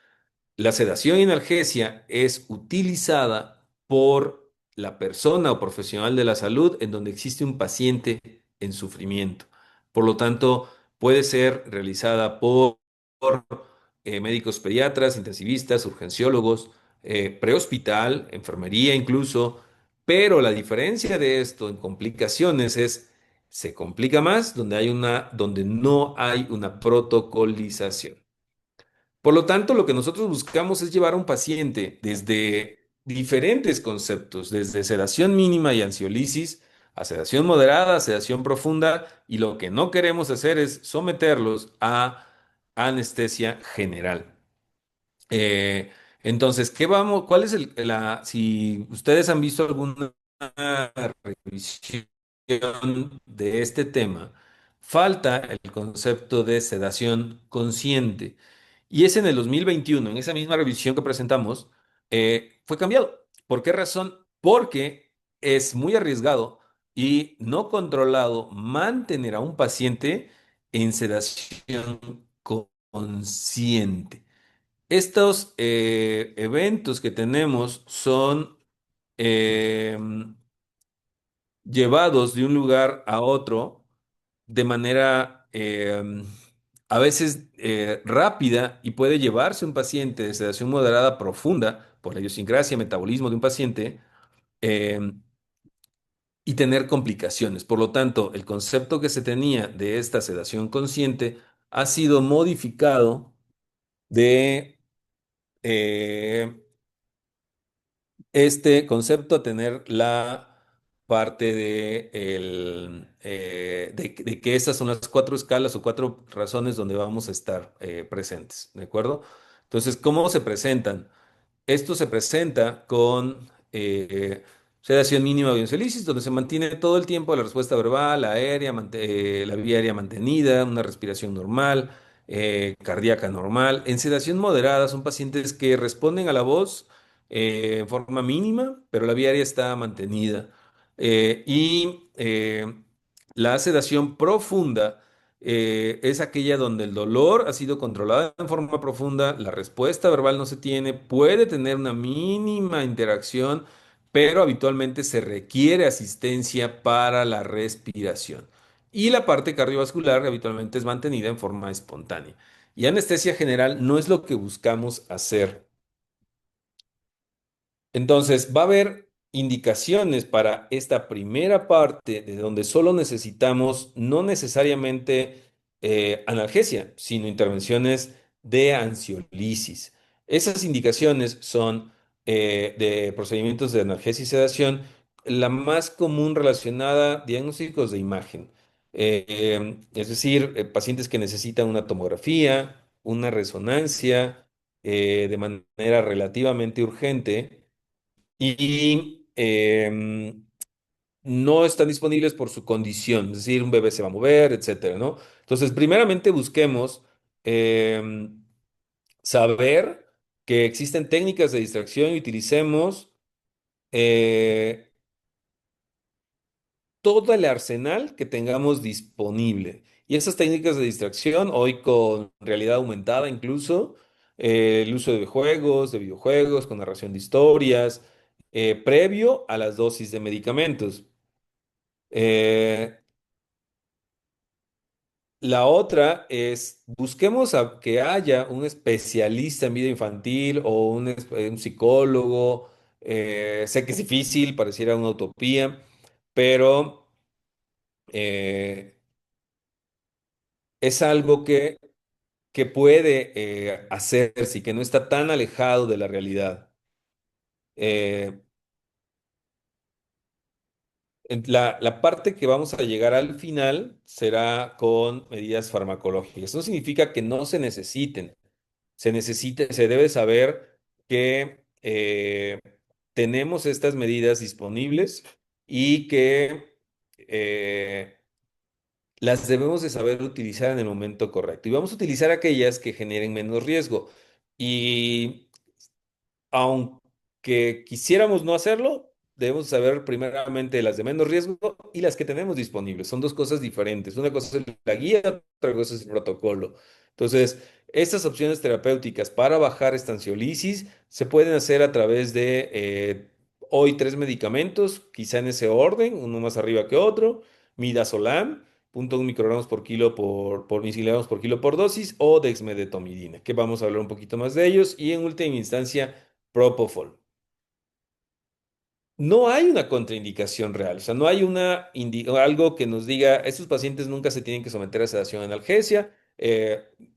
La sedación y analgesia es utilizada por la persona o profesional de la salud en donde existe un paciente en sufrimiento. Por lo tanto, puede ser realizada por médicos pediatras, intensivistas, urgenciólogos, prehospital, enfermería incluso, pero la diferencia de esto en complicaciones es, se complica más donde no hay una protocolización. Por lo tanto, lo que nosotros buscamos es llevar a un paciente desde diferentes conceptos, desde sedación mínima y ansiolisis, a sedación moderada, a sedación profunda, y lo que no queremos hacer es someterlos a anestesia general. Eh, entonces, ¿cuál es si ustedes han visto alguna revisión de este tema, falta el concepto de sedación consciente. Y es en el 2021, en esa misma revisión que presentamos, fue cambiado. ¿Por qué razón? Porque es muy arriesgado y no controlado mantener a un paciente en sedación consciente. Estos eventos que tenemos son eh, llevados de un lugar a otro de manera a veces rápida y puede llevarse un paciente de sedación moderada profunda por la idiosincrasia, metabolismo de un paciente eh, y tener complicaciones. Por lo tanto, el concepto que se tenía de esta sedación consciente ha sido modificado de eh, este concepto a tener la parte de que estas son las cuatro escalas o cuatro razones donde vamos a estar presentes, ¿de acuerdo? Entonces, ¿cómo se presentan? Esto se presenta con sedación mínima de ioncelisis, donde se mantiene todo el tiempo la respuesta verbal, la aérea, la vía aérea mantenida, una respiración normal, cardíaca normal. En sedación moderada son pacientes que responden a la voz en forma mínima, pero la vía aérea está mantenida. La sedación profunda es aquella donde el dolor ha sido controlado en forma profunda, la respuesta verbal no se tiene, puede tener una mínima interacción, pero habitualmente se requiere asistencia para la respiración. Y la parte cardiovascular habitualmente es mantenida en forma espontánea. Y anestesia general no es lo que buscamos hacer. Entonces, va a haber indicaciones para esta primera parte de donde solo necesitamos no necesariamente analgesia, sino intervenciones de ansiolisis. Esas indicaciones son de procedimientos de analgesia y sedación, la más común relacionada a diagnósticos de imagen. Es decir, pacientes que necesitan una tomografía, una resonancia de manera relativamente urgente y no están disponibles por su condición, es decir, un bebé se va a mover, etcétera, ¿no? Entonces, primeramente busquemos em, saber que existen técnicas de distracción y utilicemos eh, todo el arsenal que tengamos disponible. Y esas técnicas de distracción, hoy con realidad aumentada incluso, el uso de videojuegos, con narración de historias, previo a las dosis de medicamentos. Eh, la otra es, busquemos a que haya un especialista en vida infantil o un psicólogo. Sé que es difícil, pareciera una utopía, pero eh, es algo que puede hacerse y que no está tan alejado de la realidad. Eh, la parte que vamos a llegar al final será con medidas farmacológicas. No significa que no se necesiten. Se debe saber que tenemos estas medidas disponibles y que las debemos de saber utilizar en el momento correcto. Y vamos a utilizar aquellas que generen menos riesgo. Y aunque quisiéramos no hacerlo, debemos saber primeramente las de menos riesgo y las que tenemos disponibles. Son dos cosas diferentes. Una cosa es la guía, otra cosa es el protocolo. Entonces, estas opciones terapéuticas para bajar esta ansiolisis se pueden hacer a través de hoy tres medicamentos, quizá en ese orden, uno más arriba que otro, midazolam, 0,1 microgramos por kilo por miligramos por kilo por dosis, o dexmedetomidina, que vamos a hablar un poquito más de ellos, y en última instancia, Propofol. No hay una contraindicación real, o sea, no hay algo que nos diga, estos pacientes nunca se tienen que someter a sedación analgesia.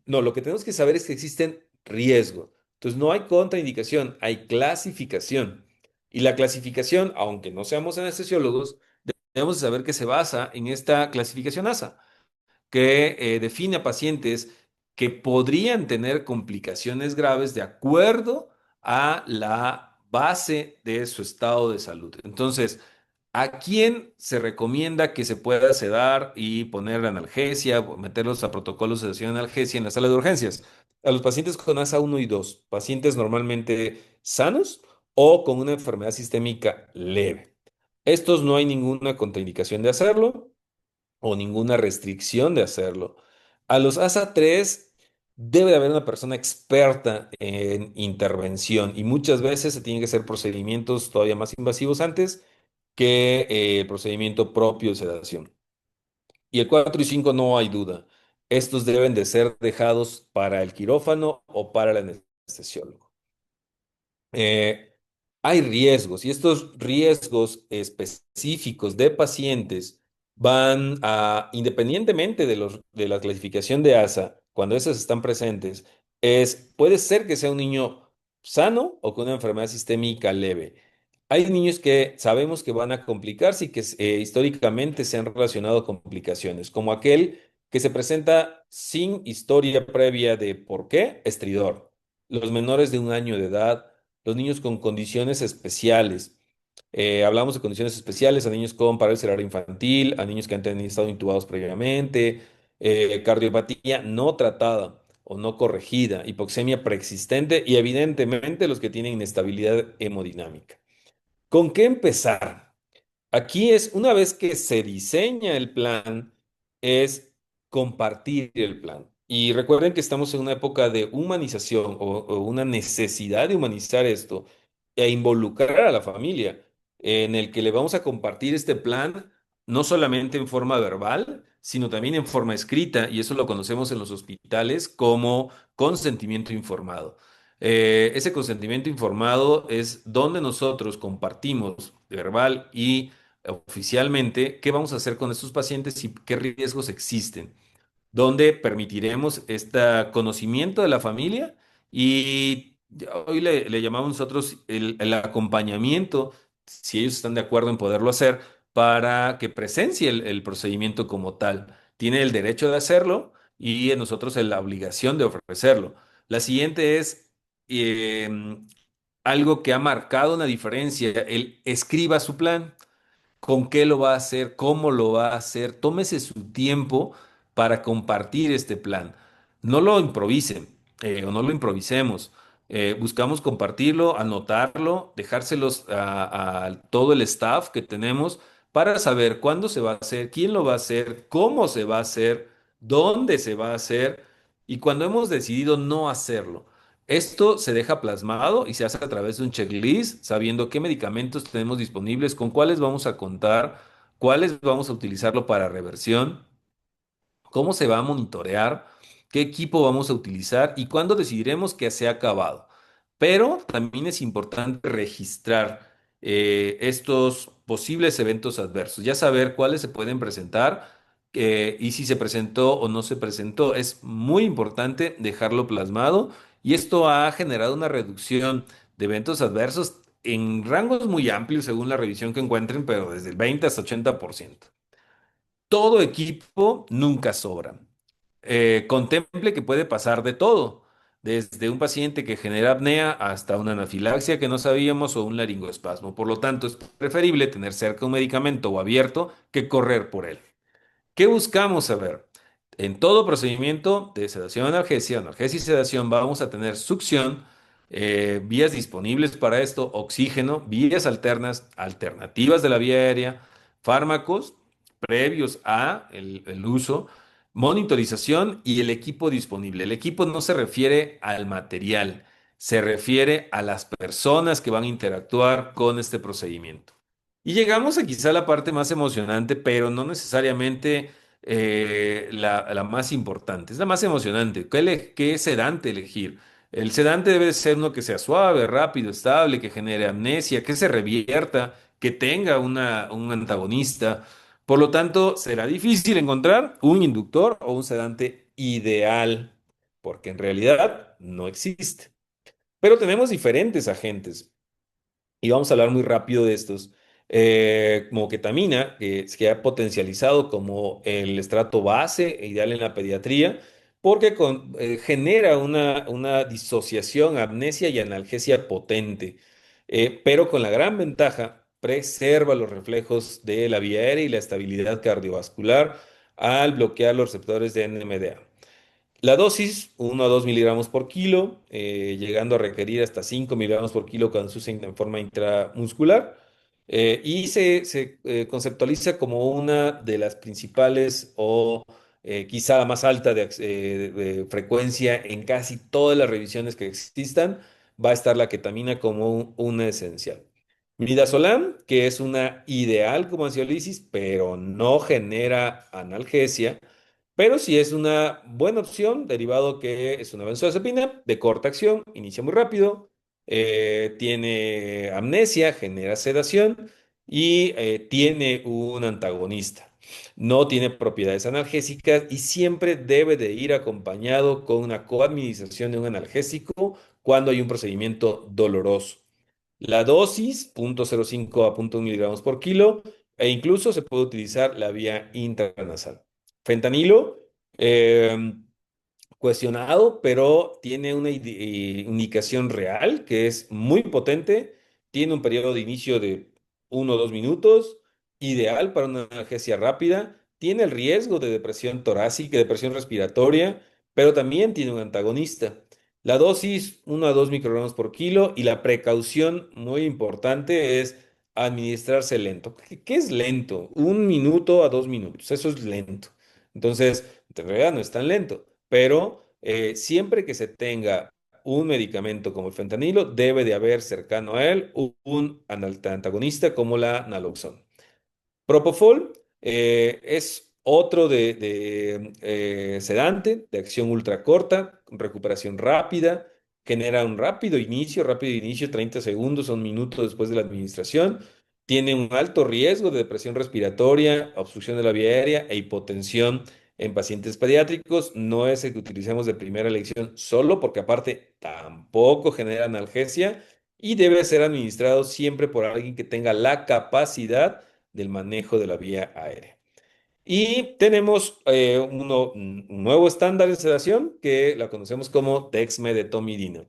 No, lo que tenemos que saber es que existen riesgos. Entonces, no hay contraindicación, hay clasificación. Y la clasificación, aunque no seamos anestesiólogos, debemos de saber que se basa en esta clasificación ASA que define a pacientes que podrían tener complicaciones graves de acuerdo a la base de su estado de salud. Entonces, ¿a quién se recomienda que se pueda sedar y poner analgesia o meterlos a protocolos de sedación analgesia en la sala de urgencias? A los pacientes con ASA 1 y 2, pacientes normalmente sanos o con una enfermedad sistémica leve. Estos no hay ninguna contraindicación de hacerlo o ninguna restricción de hacerlo. A los ASA 3 debe de haber una persona experta en intervención y muchas veces se tienen que hacer procedimientos todavía más invasivos antes que el procedimiento propio de sedación. Y el 4 y 5 no hay duda. Estos deben de ser dejados para el quirófano o para el anestesiólogo. Eh, Hay riesgos y estos riesgos específicos de pacientes van a, independientemente de la clasificación de ASA, cuando esas están presentes, puede ser que sea un niño sano o con una enfermedad sistémica leve. Hay niños que sabemos que van a complicarse y que históricamente se han relacionado con complicaciones, como aquel que se presenta sin historia previa de por qué, estridor. Los menores de 1 año de edad los niños con condiciones especiales. Hablamos de condiciones especiales a niños con parálisis cerebral infantil, a niños que han tenido estado intubados previamente, cardiopatía no tratada o no corregida, hipoxemia preexistente y evidentemente los que tienen inestabilidad hemodinámica. ¿Con qué empezar? Aquí es, una vez que se diseña el plan, es compartir el plan. Y recuerden que estamos en una época de humanización o una necesidad de humanizar esto e involucrar a la familia, en el que le vamos a compartir este plan, no solamente en forma verbal, sino también en forma escrita, y eso lo conocemos en los hospitales como consentimiento informado. Ese consentimiento informado es donde nosotros compartimos verbal y oficialmente qué vamos a hacer con estos pacientes y qué riesgos existen, donde permitiremos este conocimiento de la familia y hoy le llamamos nosotros el acompañamiento, si ellos están de acuerdo en poderlo hacer, para que presencie el procedimiento como tal. Tiene el derecho de hacerlo y nosotros la obligación de ofrecerlo. La siguiente es algo que ha marcado una diferencia, el escriba su plan. ¿Con qué lo va a hacer? ¿Cómo lo va a hacer? Tómese su tiempo para compartir este plan. No lo improvisen o no lo improvisemos. Buscamos compartirlo, anotarlo, dejárselos a todo el staff que tenemos para saber cuándo se va a hacer, quién lo va a hacer, cómo se va a hacer, dónde se va a hacer y cuando hemos decidido no hacerlo. Esto se deja plasmado y se hace a través de un checklist, sabiendo qué medicamentos tenemos disponibles, con cuáles vamos a contar, cuáles vamos a utilizarlo para reversión, cómo se va a monitorear, qué equipo vamos a utilizar y cuándo decidiremos que se ha acabado. Pero también es importante registrar estos posibles eventos adversos, ya saber cuáles se pueden presentar y si se presentó o no se presentó. Es muy importante dejarlo plasmado y esto ha generado una reducción de eventos adversos en rangos muy amplios según la revisión que encuentren, pero desde el 20 hasta 80%. Todo equipo nunca sobra. Contemple que puede pasar de todo, desde un paciente que genera apnea hasta una anafilaxia que no sabíamos o un laringoespasmo. Por lo tanto, es preferible tener cerca un medicamento o abierto que correr por él. ¿Qué buscamos saber? En todo procedimiento de sedación analgesia, analgesia y sedación, vamos a tener succión, vías disponibles para esto, oxígeno, vías alternas, alternativas de la vía aérea, fármacos previos a el uso, monitorización y el equipo disponible. El equipo no se refiere al material, se refiere a las personas que van a interactuar con este procedimiento. Y llegamos a quizá la parte más emocionante, pero no necesariamente la más importante. Es la más emocionante. ¿Qué sedante elegir? El sedante debe ser uno que sea suave, rápido, estable, que genere amnesia, que se revierta, que tenga un antagonista. Por lo tanto, será difícil encontrar un inductor o un sedante ideal, porque en realidad no existe. Pero tenemos diferentes agentes. Y vamos a hablar muy rápido de estos. Como ketamina, que se ha potencializado como el estrato base e ideal en la pediatría, porque genera una disociación, amnesia y analgesia potente, pero con la gran ventaja, preserva los reflejos de la vía aérea y la estabilidad cardiovascular al bloquear los receptores de NMDA. La dosis, 1 a 2 miligramos por kilo, llegando a requerir hasta 5 miligramos por kilo cuando se usa en forma intramuscular, y se conceptualiza como una de las principales o quizá la más alta de frecuencia en casi todas las revisiones que existan, va a estar la ketamina como una esencial. Midazolam, que es una ideal como ansiolísis, pero no genera analgesia, pero sí es una buena opción, derivado que es una benzodiazepina de corta acción, inicia muy rápido, tiene amnesia, genera sedación y tiene un antagonista. No tiene propiedades analgésicas y siempre debe de ir acompañado con una coadministración de un analgésico cuando hay un procedimiento doloroso. La dosis, 0,05 a 0,1 miligramos por kilo, e incluso se puede utilizar la vía intranasal. Fentanilo, eh, cuestionado, pero tiene una indicación real que es muy potente. Tiene un periodo de inicio de 1 o 2 minutos, ideal para una analgesia rápida. Tiene el riesgo de depresión torácica, depresión respiratoria, pero también tiene un antagonista. La dosis, 1 a 2 microgramos por kilo, y la precaución muy importante es administrarse lento. ¿Qué es lento? 1 minuto a 2 minutos, eso es lento. Entonces, en realidad no es tan lento, pero siempre que se tenga un medicamento como el fentanilo, debe de haber cercano a él un antagonista como la naloxona. Propofol es otro de sedante de acción ultra corta, con recuperación rápida, genera un rápido inicio, 30 segundos o un minuto después de la administración. Tiene un alto riesgo de depresión respiratoria, obstrucción de la vía aérea e hipotensión en pacientes pediátricos. No es el que utilicemos de primera elección solo porque aparte tampoco genera analgesia y debe ser administrado siempre por alguien que tenga la capacidad del manejo de la vía aérea. Y tenemos un nuevo estándar de sedación que la conocemos como dexmedetomidina.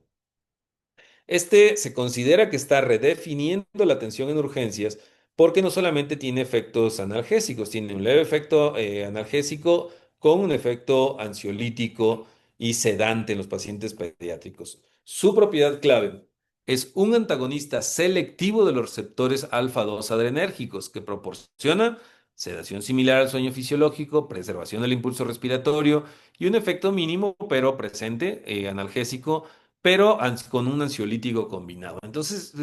Este se considera que está redefiniendo la atención en urgencias porque no solamente tiene efectos analgésicos, tiene un leve efecto analgésico con un efecto ansiolítico y sedante en los pacientes pediátricos. Su propiedad clave es un antagonista selectivo de los receptores alfa-2 adrenérgicos que proporciona sedación similar al sueño fisiológico, preservación del impulso respiratorio y un efecto mínimo pero presente analgésico pero con un ansiolítico combinado. Entonces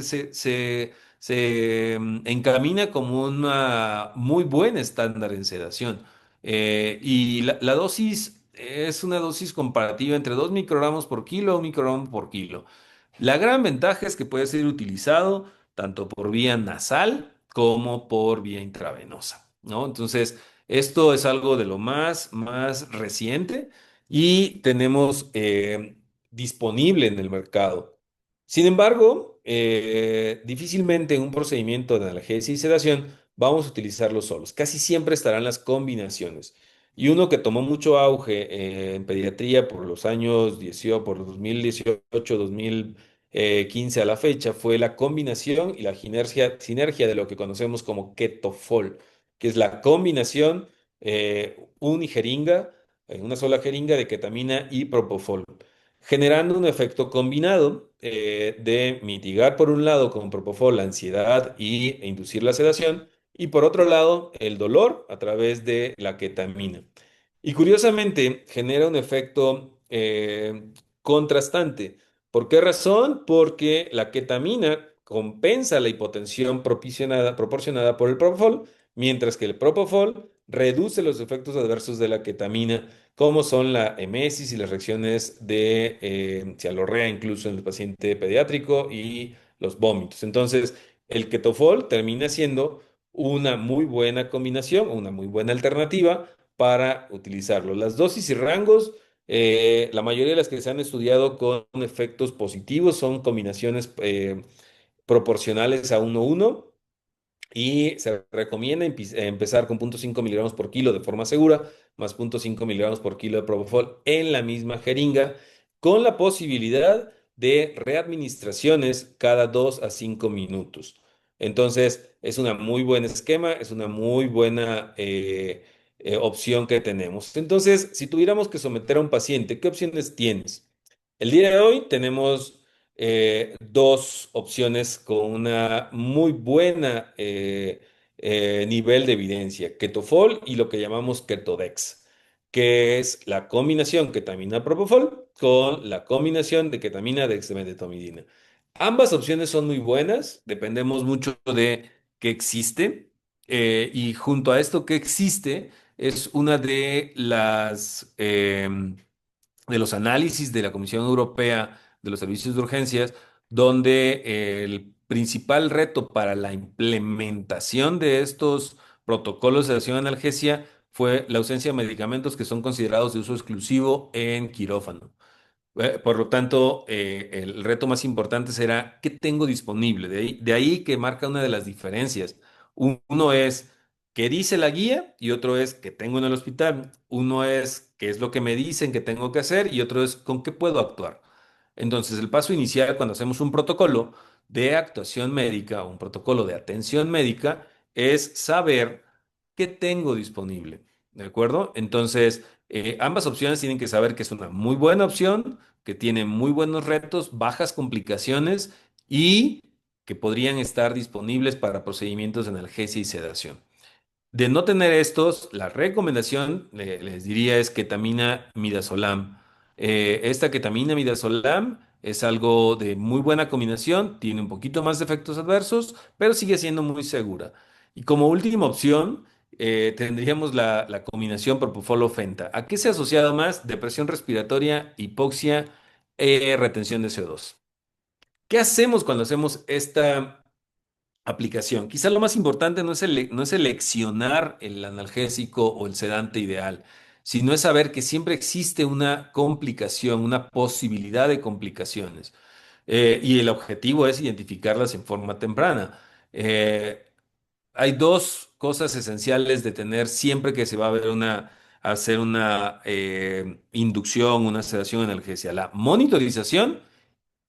se encamina como una muy buen estándar en sedación. Y la dosis es una dosis comparativa entre 2 microgramos por kilo a 1 microgramo por kilo. La gran ventaja es que puede ser utilizado tanto por vía nasal como por vía intravenosa, ¿no? Entonces, esto es algo de lo más reciente y tenemos disponible en el mercado. Sin embargo, difícilmente en un procedimiento de analgesia y sedación vamos a utilizarlos solos. Casi siempre estarán las combinaciones. Y uno que tomó mucho auge en pediatría por los años 18, por 2018, 2015 a la fecha, fue la combinación y la sinergia de lo que conocemos como ketofol, que es la combinación unijeringa, en una sola jeringa de ketamina y propofol, generando un efecto combinado de mitigar por un lado con propofol la ansiedad e inducir la sedación, y por otro lado el dolor a través de la ketamina. Y curiosamente genera un efecto contrastante. ¿Por qué razón? Porque la ketamina compensa la hipotensión proporcionada por el propofol, mientras que el propofol reduce los efectos adversos de la ketamina, como son la emesis y las reacciones de cialorrea, incluso en el paciente pediátrico, y los vómitos. Entonces, el ketofol termina siendo una muy buena combinación, una muy buena alternativa para utilizarlo. Las dosis y rangos, la mayoría de las que se han estudiado con efectos positivos son combinaciones proporcionales a 1:1. Y se recomienda empezar con 0,5 miligramos por kilo de forma segura, más 0,5 miligramos por kilo de propofol en la misma jeringa, con la posibilidad de readministraciones cada 2 a 5 minutos. Entonces, es una muy buen esquema, es una muy buena opción que tenemos. Entonces, si tuviéramos que someter a un paciente, ¿qué opciones tienes? El día de hoy tenemos dos opciones con una muy buena nivel de evidencia, Ketofol y lo que llamamos Ketodex, que es la combinación ketamina-propofol con la combinación de ketamina dexmedetomidina. Ambas opciones son muy buenas, dependemos mucho de qué existe, y junto a esto que existe es una de las de los análisis de la Comisión Europea de los Servicios de Urgencias, donde el principal reto para la implementación de estos protocolos de acción analgesia fue la ausencia de medicamentos que son considerados de uso exclusivo en quirófano. Por lo tanto, el reto más importante será qué tengo disponible. De ahí que marca una de las diferencias. Uno es qué dice la guía y otro es qué tengo en el hospital. Uno es qué es lo que me dicen que tengo que hacer y otro es con qué puedo actuar. Entonces, el paso inicial cuando hacemos un protocolo de actuación médica o un protocolo de atención médica es saber qué tengo disponible. ¿De acuerdo? Entonces, ambas opciones tienen que saber que es una muy buena opción, que tiene muy buenos retos, bajas complicaciones y que podrían estar disponibles para procedimientos de analgesia y sedación. De no tener estos, la recomendación, les diría, es ketamina midazolam. Esta ketamina midazolam es algo de muy buena combinación, tiene un poquito más de efectos adversos, pero sigue siendo muy segura. Y como última opción, tendríamos la combinación propofol-fenta. ¿A qué se ha asociado más? Depresión respiratoria, hipoxia, retención de CO2. ¿Qué hacemos cuando hacemos esta aplicación? Quizá lo más importante no es seleccionar el analgésico o el sedante ideal, sino es saber que siempre existe una complicación, una posibilidad de complicaciones. Y el objetivo es identificarlas en forma temprana. Eh, Hay dos cosas esenciales de tener siempre que se va a ver hacer una inducción, una sedación analgesia: la monitorización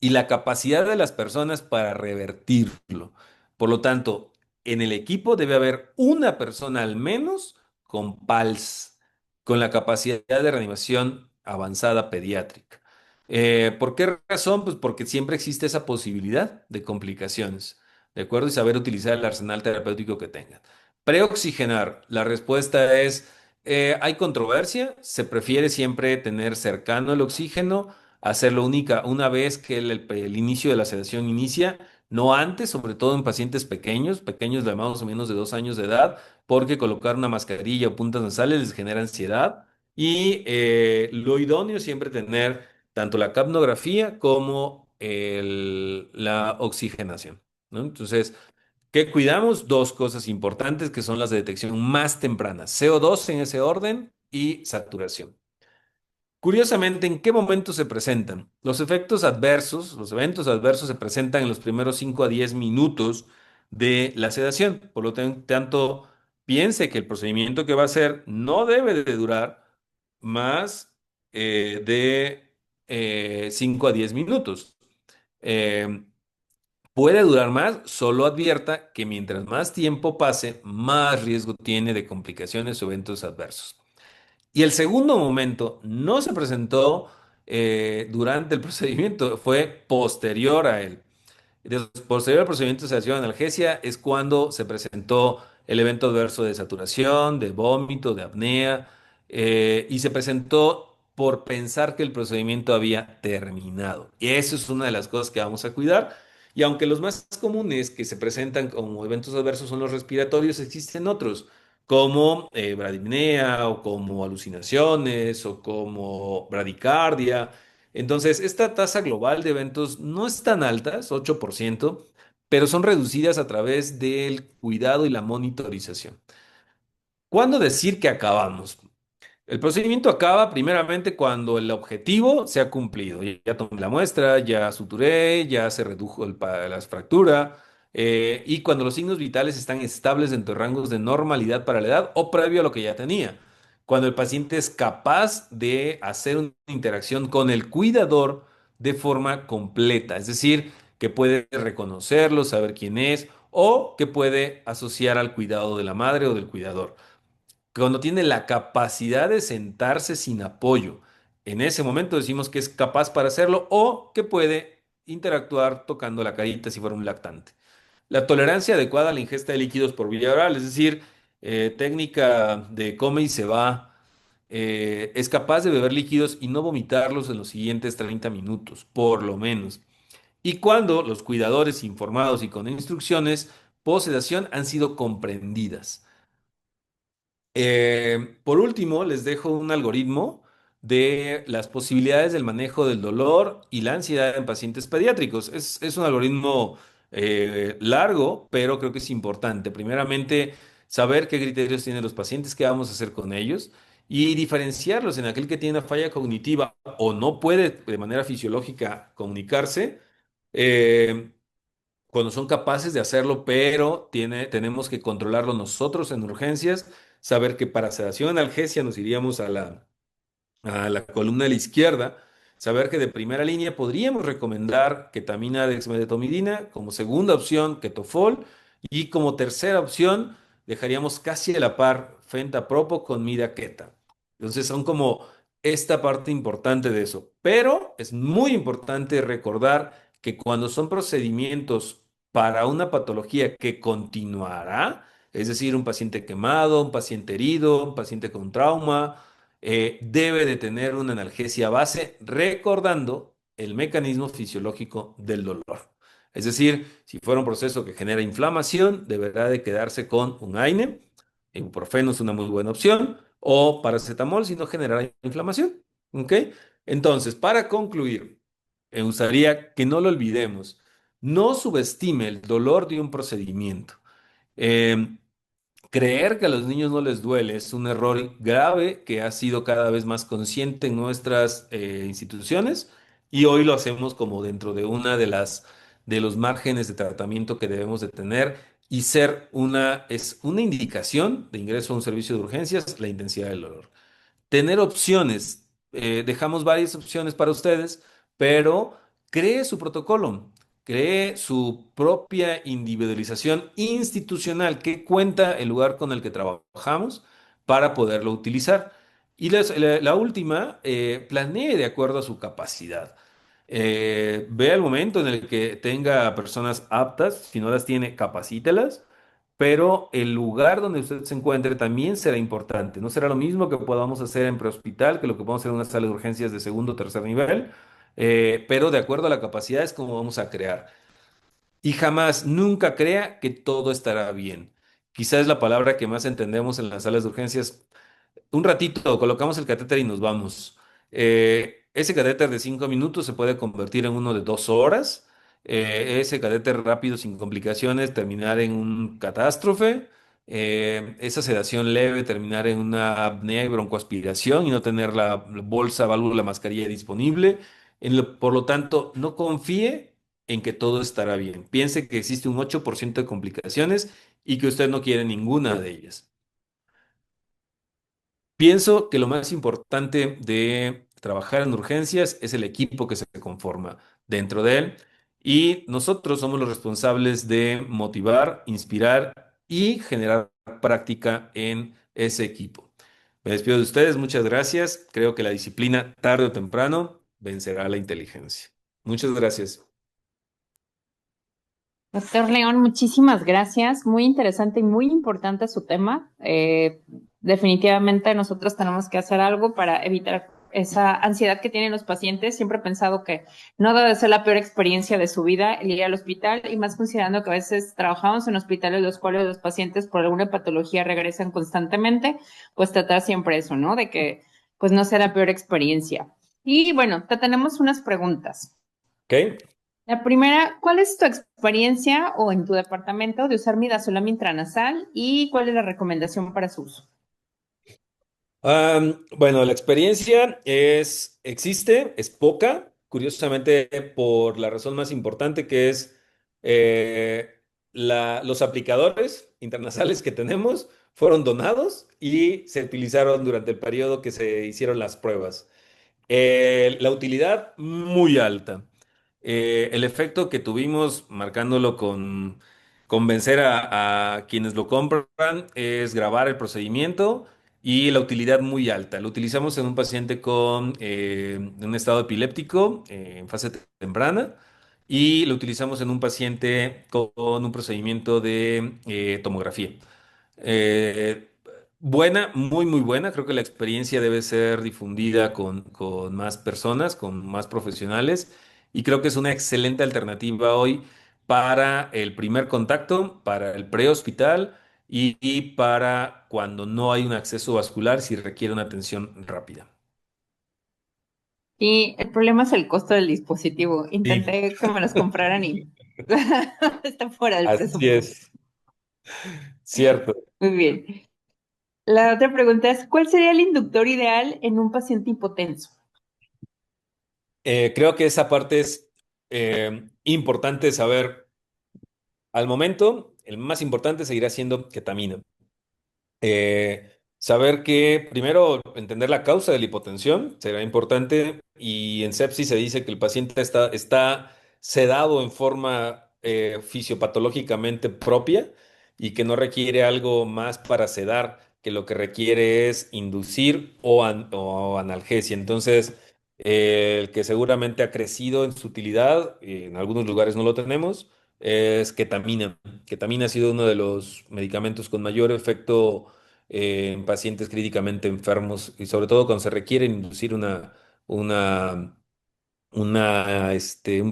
y la capacidad de las personas para revertirlo. Por lo tanto, en el equipo debe haber una persona al menos con PALS, con la capacidad de reanimación avanzada pediátrica. ¿Por qué razón? Pues porque siempre existe esa posibilidad de complicaciones, ¿de acuerdo? Y saber utilizar el arsenal terapéutico que tengan. Preoxigenar, la respuesta es, hay controversia, se prefiere siempre tener cercano el oxígeno, hacerlo única una vez que el inicio de la sedación inicia, no antes, sobre todo en pacientes pequeños, pequeños de más o menos de 2 años de edad, porque colocar una mascarilla o puntas nasales les genera ansiedad. Y lo idóneo es siempre tener tanto la capnografía como la oxigenación, ¿no? Entonces, ¿qué cuidamos? Dos cosas importantes que son las de detección más tempranas: CO2 en ese orden y saturación. Curiosamente, ¿en qué momento se presentan? Los eventos adversos se presentan en los primeros 5 a 10 minutos de la sedación. Por lo tanto, piense que el procedimiento que va a hacer no debe de durar más de 5 a 10 minutos. Eh, Puede durar más, solo advierta que mientras más tiempo pase, más riesgo tiene de complicaciones o eventos adversos. Y el segundo momento no se presentó durante el procedimiento, fue posterior a él. Posterior al procedimiento de sedación analgesia es cuando se presentó el evento adverso de saturación, de vómito, de apnea, y se presentó por pensar que el procedimiento había terminado. Y eso es una de las cosas que vamos a cuidar. Y aunque los más comunes que se presentan como eventos adversos son los respiratorios, existen otros, como bradipnea o como alucinaciones o como bradicardia. Entonces, esta tasa global de eventos no es tan alta, es 8%, pero son reducidas a través del cuidado y la monitorización. ¿Cuándo decir que acabamos? El procedimiento acaba primeramente cuando el objetivo se ha cumplido. Ya tomé la muestra, ya suturé, ya se redujo la fractura, y cuando los signos vitales están estables dentro de rangos de normalidad para la edad o previo a lo que ya tenía. Cuando el paciente es capaz de hacer una interacción con el cuidador de forma completa, es decir, que puede reconocerlo, saber quién es o que puede asociar al cuidado de la madre o del cuidador, cuando tiene la capacidad de sentarse sin apoyo. En ese momento decimos que es capaz para hacerlo o que puede interactuar tocando la carita si fuera un lactante. La tolerancia adecuada a la ingesta de líquidos por vía oral, es decir, técnica de come y se va, es capaz de beber líquidos y no vomitarlos en los siguientes 30 minutos, por lo menos. Y cuando los cuidadores informados y con instrucciones post sedación han sido comprendidas. Por último, les dejo un algoritmo de las posibilidades del manejo del dolor y la ansiedad en pacientes pediátricos. Es un algoritmo largo, pero creo que es importante. Primeramente, saber qué criterios tienen los pacientes, qué vamos a hacer con ellos y diferenciarlos en aquel que tiene una falla cognitiva o no puede de manera fisiológica comunicarse. eh, Cuando son capaces de hacerlo, pero tenemos que controlarlo nosotros en urgencias, saber que para sedación analgesia nos iríamos a la a la columna de la izquierda, saber que de primera línea podríamos recomendar ketamina dexmedetomidina, como segunda opción ketofol y como tercera opción dejaríamos casi a la par fentapropo con midaqueta. Entonces son como esta parte importante de eso. Pero es muy importante recordar que cuando son procedimientos para una patología que continuará, es decir, un paciente quemado, un paciente herido, un paciente con trauma, debe de tener una analgesia base, recordando el mecanismo fisiológico del dolor. Es decir, si fuera un proceso que genera inflamación, deberá de quedarse con un AINE, ibuprofeno es una muy buena opción, o paracetamol si no genera inflamación. ¿Ok? Entonces, para concluir, usaría que no lo olvidemos, no subestime el dolor de un procedimiento. Em, Creer que a los niños no les duele es un error grave que ha sido cada vez más consciente en nuestras instituciones y hoy lo hacemos como dentro de una de las de los márgenes de tratamiento que debemos de tener y ser es una indicación de ingreso a un servicio de urgencias la intensidad del dolor tener opciones. Dejamos varias opciones para ustedes, pero cree su protocolo, cree su propia individualización institucional que cuenta el lugar con el que trabajamos para poderlo utilizar. Y la última, planee de acuerdo a su capacidad. Vea el momento en el que tenga personas aptas, si no las tiene, capacítelas, pero el lugar donde usted se encuentre también será importante. No será lo mismo que podamos hacer en prehospital que lo que podamos hacer en una sala de urgencias de segundo o tercer nivel, pero de acuerdo a la capacidad es como vamos a crear. Y jamás, nunca crea que todo estará bien. Quizás es la palabra que más entendemos en las salas de urgencias un ratito, colocamos el catéter y nos vamos. Ese catéter de 5 minutos se puede convertir en uno de 2 horas. Ese catéter rápido, sin complicaciones, terminar en un catástrofe. Esa sedación leve, terminar en una apnea y broncoaspiración y no tener la bolsa, válvula, mascarilla disponible. Por lo tanto, no confíe en que todo estará bien. Piense que existe un 8% de complicaciones y que usted no quiere ninguna de ellas. Pienso que lo más importante de trabajar en urgencias es el equipo que se conforma dentro de él y nosotros somos los responsables de motivar, inspirar y generar práctica en ese equipo. Me despido de ustedes, muchas gracias. Creo que la disciplina tarde o temprano vencerá la inteligencia. Muchas gracias. Doctor León, muchísimas gracias. Muy interesante y muy importante su tema. Definitivamente nosotros tenemos que hacer algo para evitar esa ansiedad que tienen los pacientes. Siempre he pensado que no debe ser la peor experiencia de su vida el ir al hospital y más considerando que a veces trabajamos en hospitales los cuales los pacientes por alguna patología regresan constantemente, pues tratar siempre eso, ¿no? De que pues no sea la peor experiencia. Y bueno, te tenemos unas preguntas. ¿Ok? La primera, ¿cuál es tu experiencia o en tu departamento de usar midazolam intranasal y cuál es la recomendación para su uso? Bueno, la experiencia existe, es poca, curiosamente por la razón más importante que es eh, los aplicadores internacionales que tenemos fueron donados y se utilizaron durante el periodo que se hicieron las pruebas. La utilidad muy alta. El efecto que tuvimos marcándolo con convencer a quienes lo compran es grabar el procedimiento y la utilidad muy alta. Lo utilizamos en un paciente con un estado epiléptico en fase temprana y lo utilizamos en un paciente con un procedimiento de tomografía. Eh, Buena, muy, muy buena. Creo que la experiencia debe ser difundida con más personas, con más profesionales. Y creo que es una excelente alternativa hoy para el primer contacto, para el prehospital y para cuando no hay un acceso vascular si requiere una atención rápida. Y el problema es el costo del dispositivo. Sí, Intenté que me los compraran y está fuera del así presupuesto. es, cierto. Muy bien. La otra pregunta es, ¿cuál sería el inductor ideal en un paciente hipotenso? Creo que esa parte es importante saber. Al momento, el más importante seguirá siendo ketamina. Saber que, primero, entender la causa de la hipotensión será importante y en sepsis se dice que el paciente está sedado en forma fisiopatológicamente propia y que no requiere algo más para sedar, que lo que requiere es inducir o analgesia. Entonces, el que seguramente ha crecido en su utilidad, en algunos lugares no lo tenemos, es ketamina. Ketamina ha sido uno de los medicamentos con mayor efecto en pacientes críticamente enfermos y sobre todo cuando se requiere inducir una, un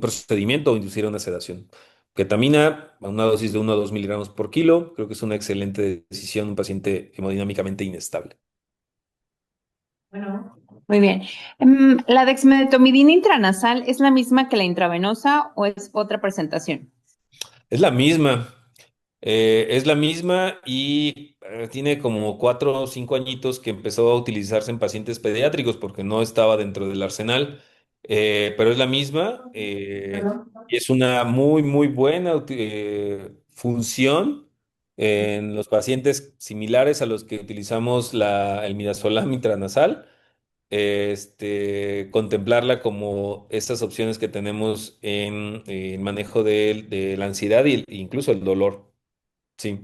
procedimiento o inducir una sedación. Ketamina a una dosis de 1 a 2 miligramos por kilo, creo que es una excelente decisión en un paciente hemodinámicamente inestable. Bueno. Muy bien. ¿La dexmedetomidina intranasal es la misma que la intravenosa o es otra presentación? Es la misma. Es la misma y tiene como 4 o 5 añitos que empezó a utilizarse en pacientes pediátricos porque no estaba dentro del arsenal, pero es la misma y es una muy, muy buena función en los pacientes similares a los que utilizamos el midazolam intranasal, contemplarla como estas opciones que tenemos en el manejo de la ansiedad e incluso el dolor. Sí.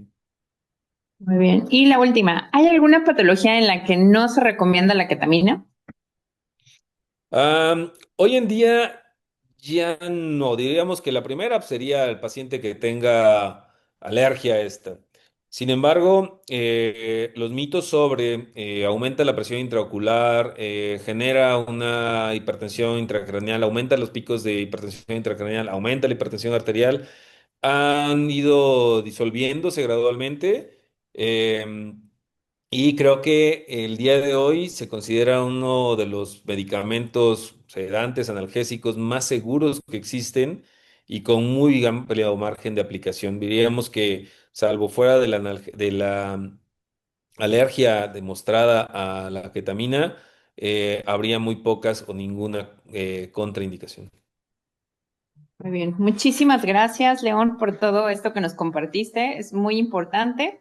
Muy bien. Y la última, ¿hay alguna patología en la que no se recomienda la ketamina? Hoy en día ya no, diríamos que la primera sería el paciente que tenga alergia a esta. Sin embargo, los mitos sobre aumenta la presión intraocular, genera una hipertensión intracraneal, aumenta los picos de hipertensión intracraneal, aumenta la hipertensión arterial, han ido disolviéndose gradualmente. Y creo que el día de hoy se considera uno de los medicamentos sedantes, analgésicos más seguros que existen y con muy amplio margen de aplicación. Diríamos que, salvo fuera de la alergia demostrada a la ketamina, habría muy pocas o ninguna contraindicación. Muy bien. Muchísimas gracias, León, por todo esto que nos compartiste. Es muy importante.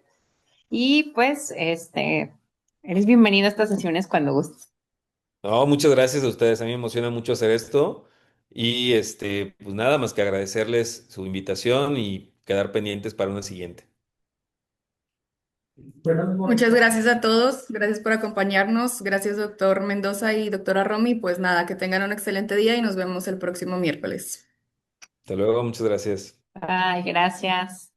Y pues, eres bienvenido a estas sesiones cuando gustes. No, muchas gracias a ustedes. A mí me emociona mucho hacer esto. Y pues nada más que agradecerles su invitación y quedar pendientes para una siguiente. Muchas gracias a todos, gracias por acompañarnos, gracias doctor Mendoza y doctora Romy, pues nada, que tengan un excelente día y nos vemos el próximo miércoles. Hasta luego, muchas gracias. Ay, gracias.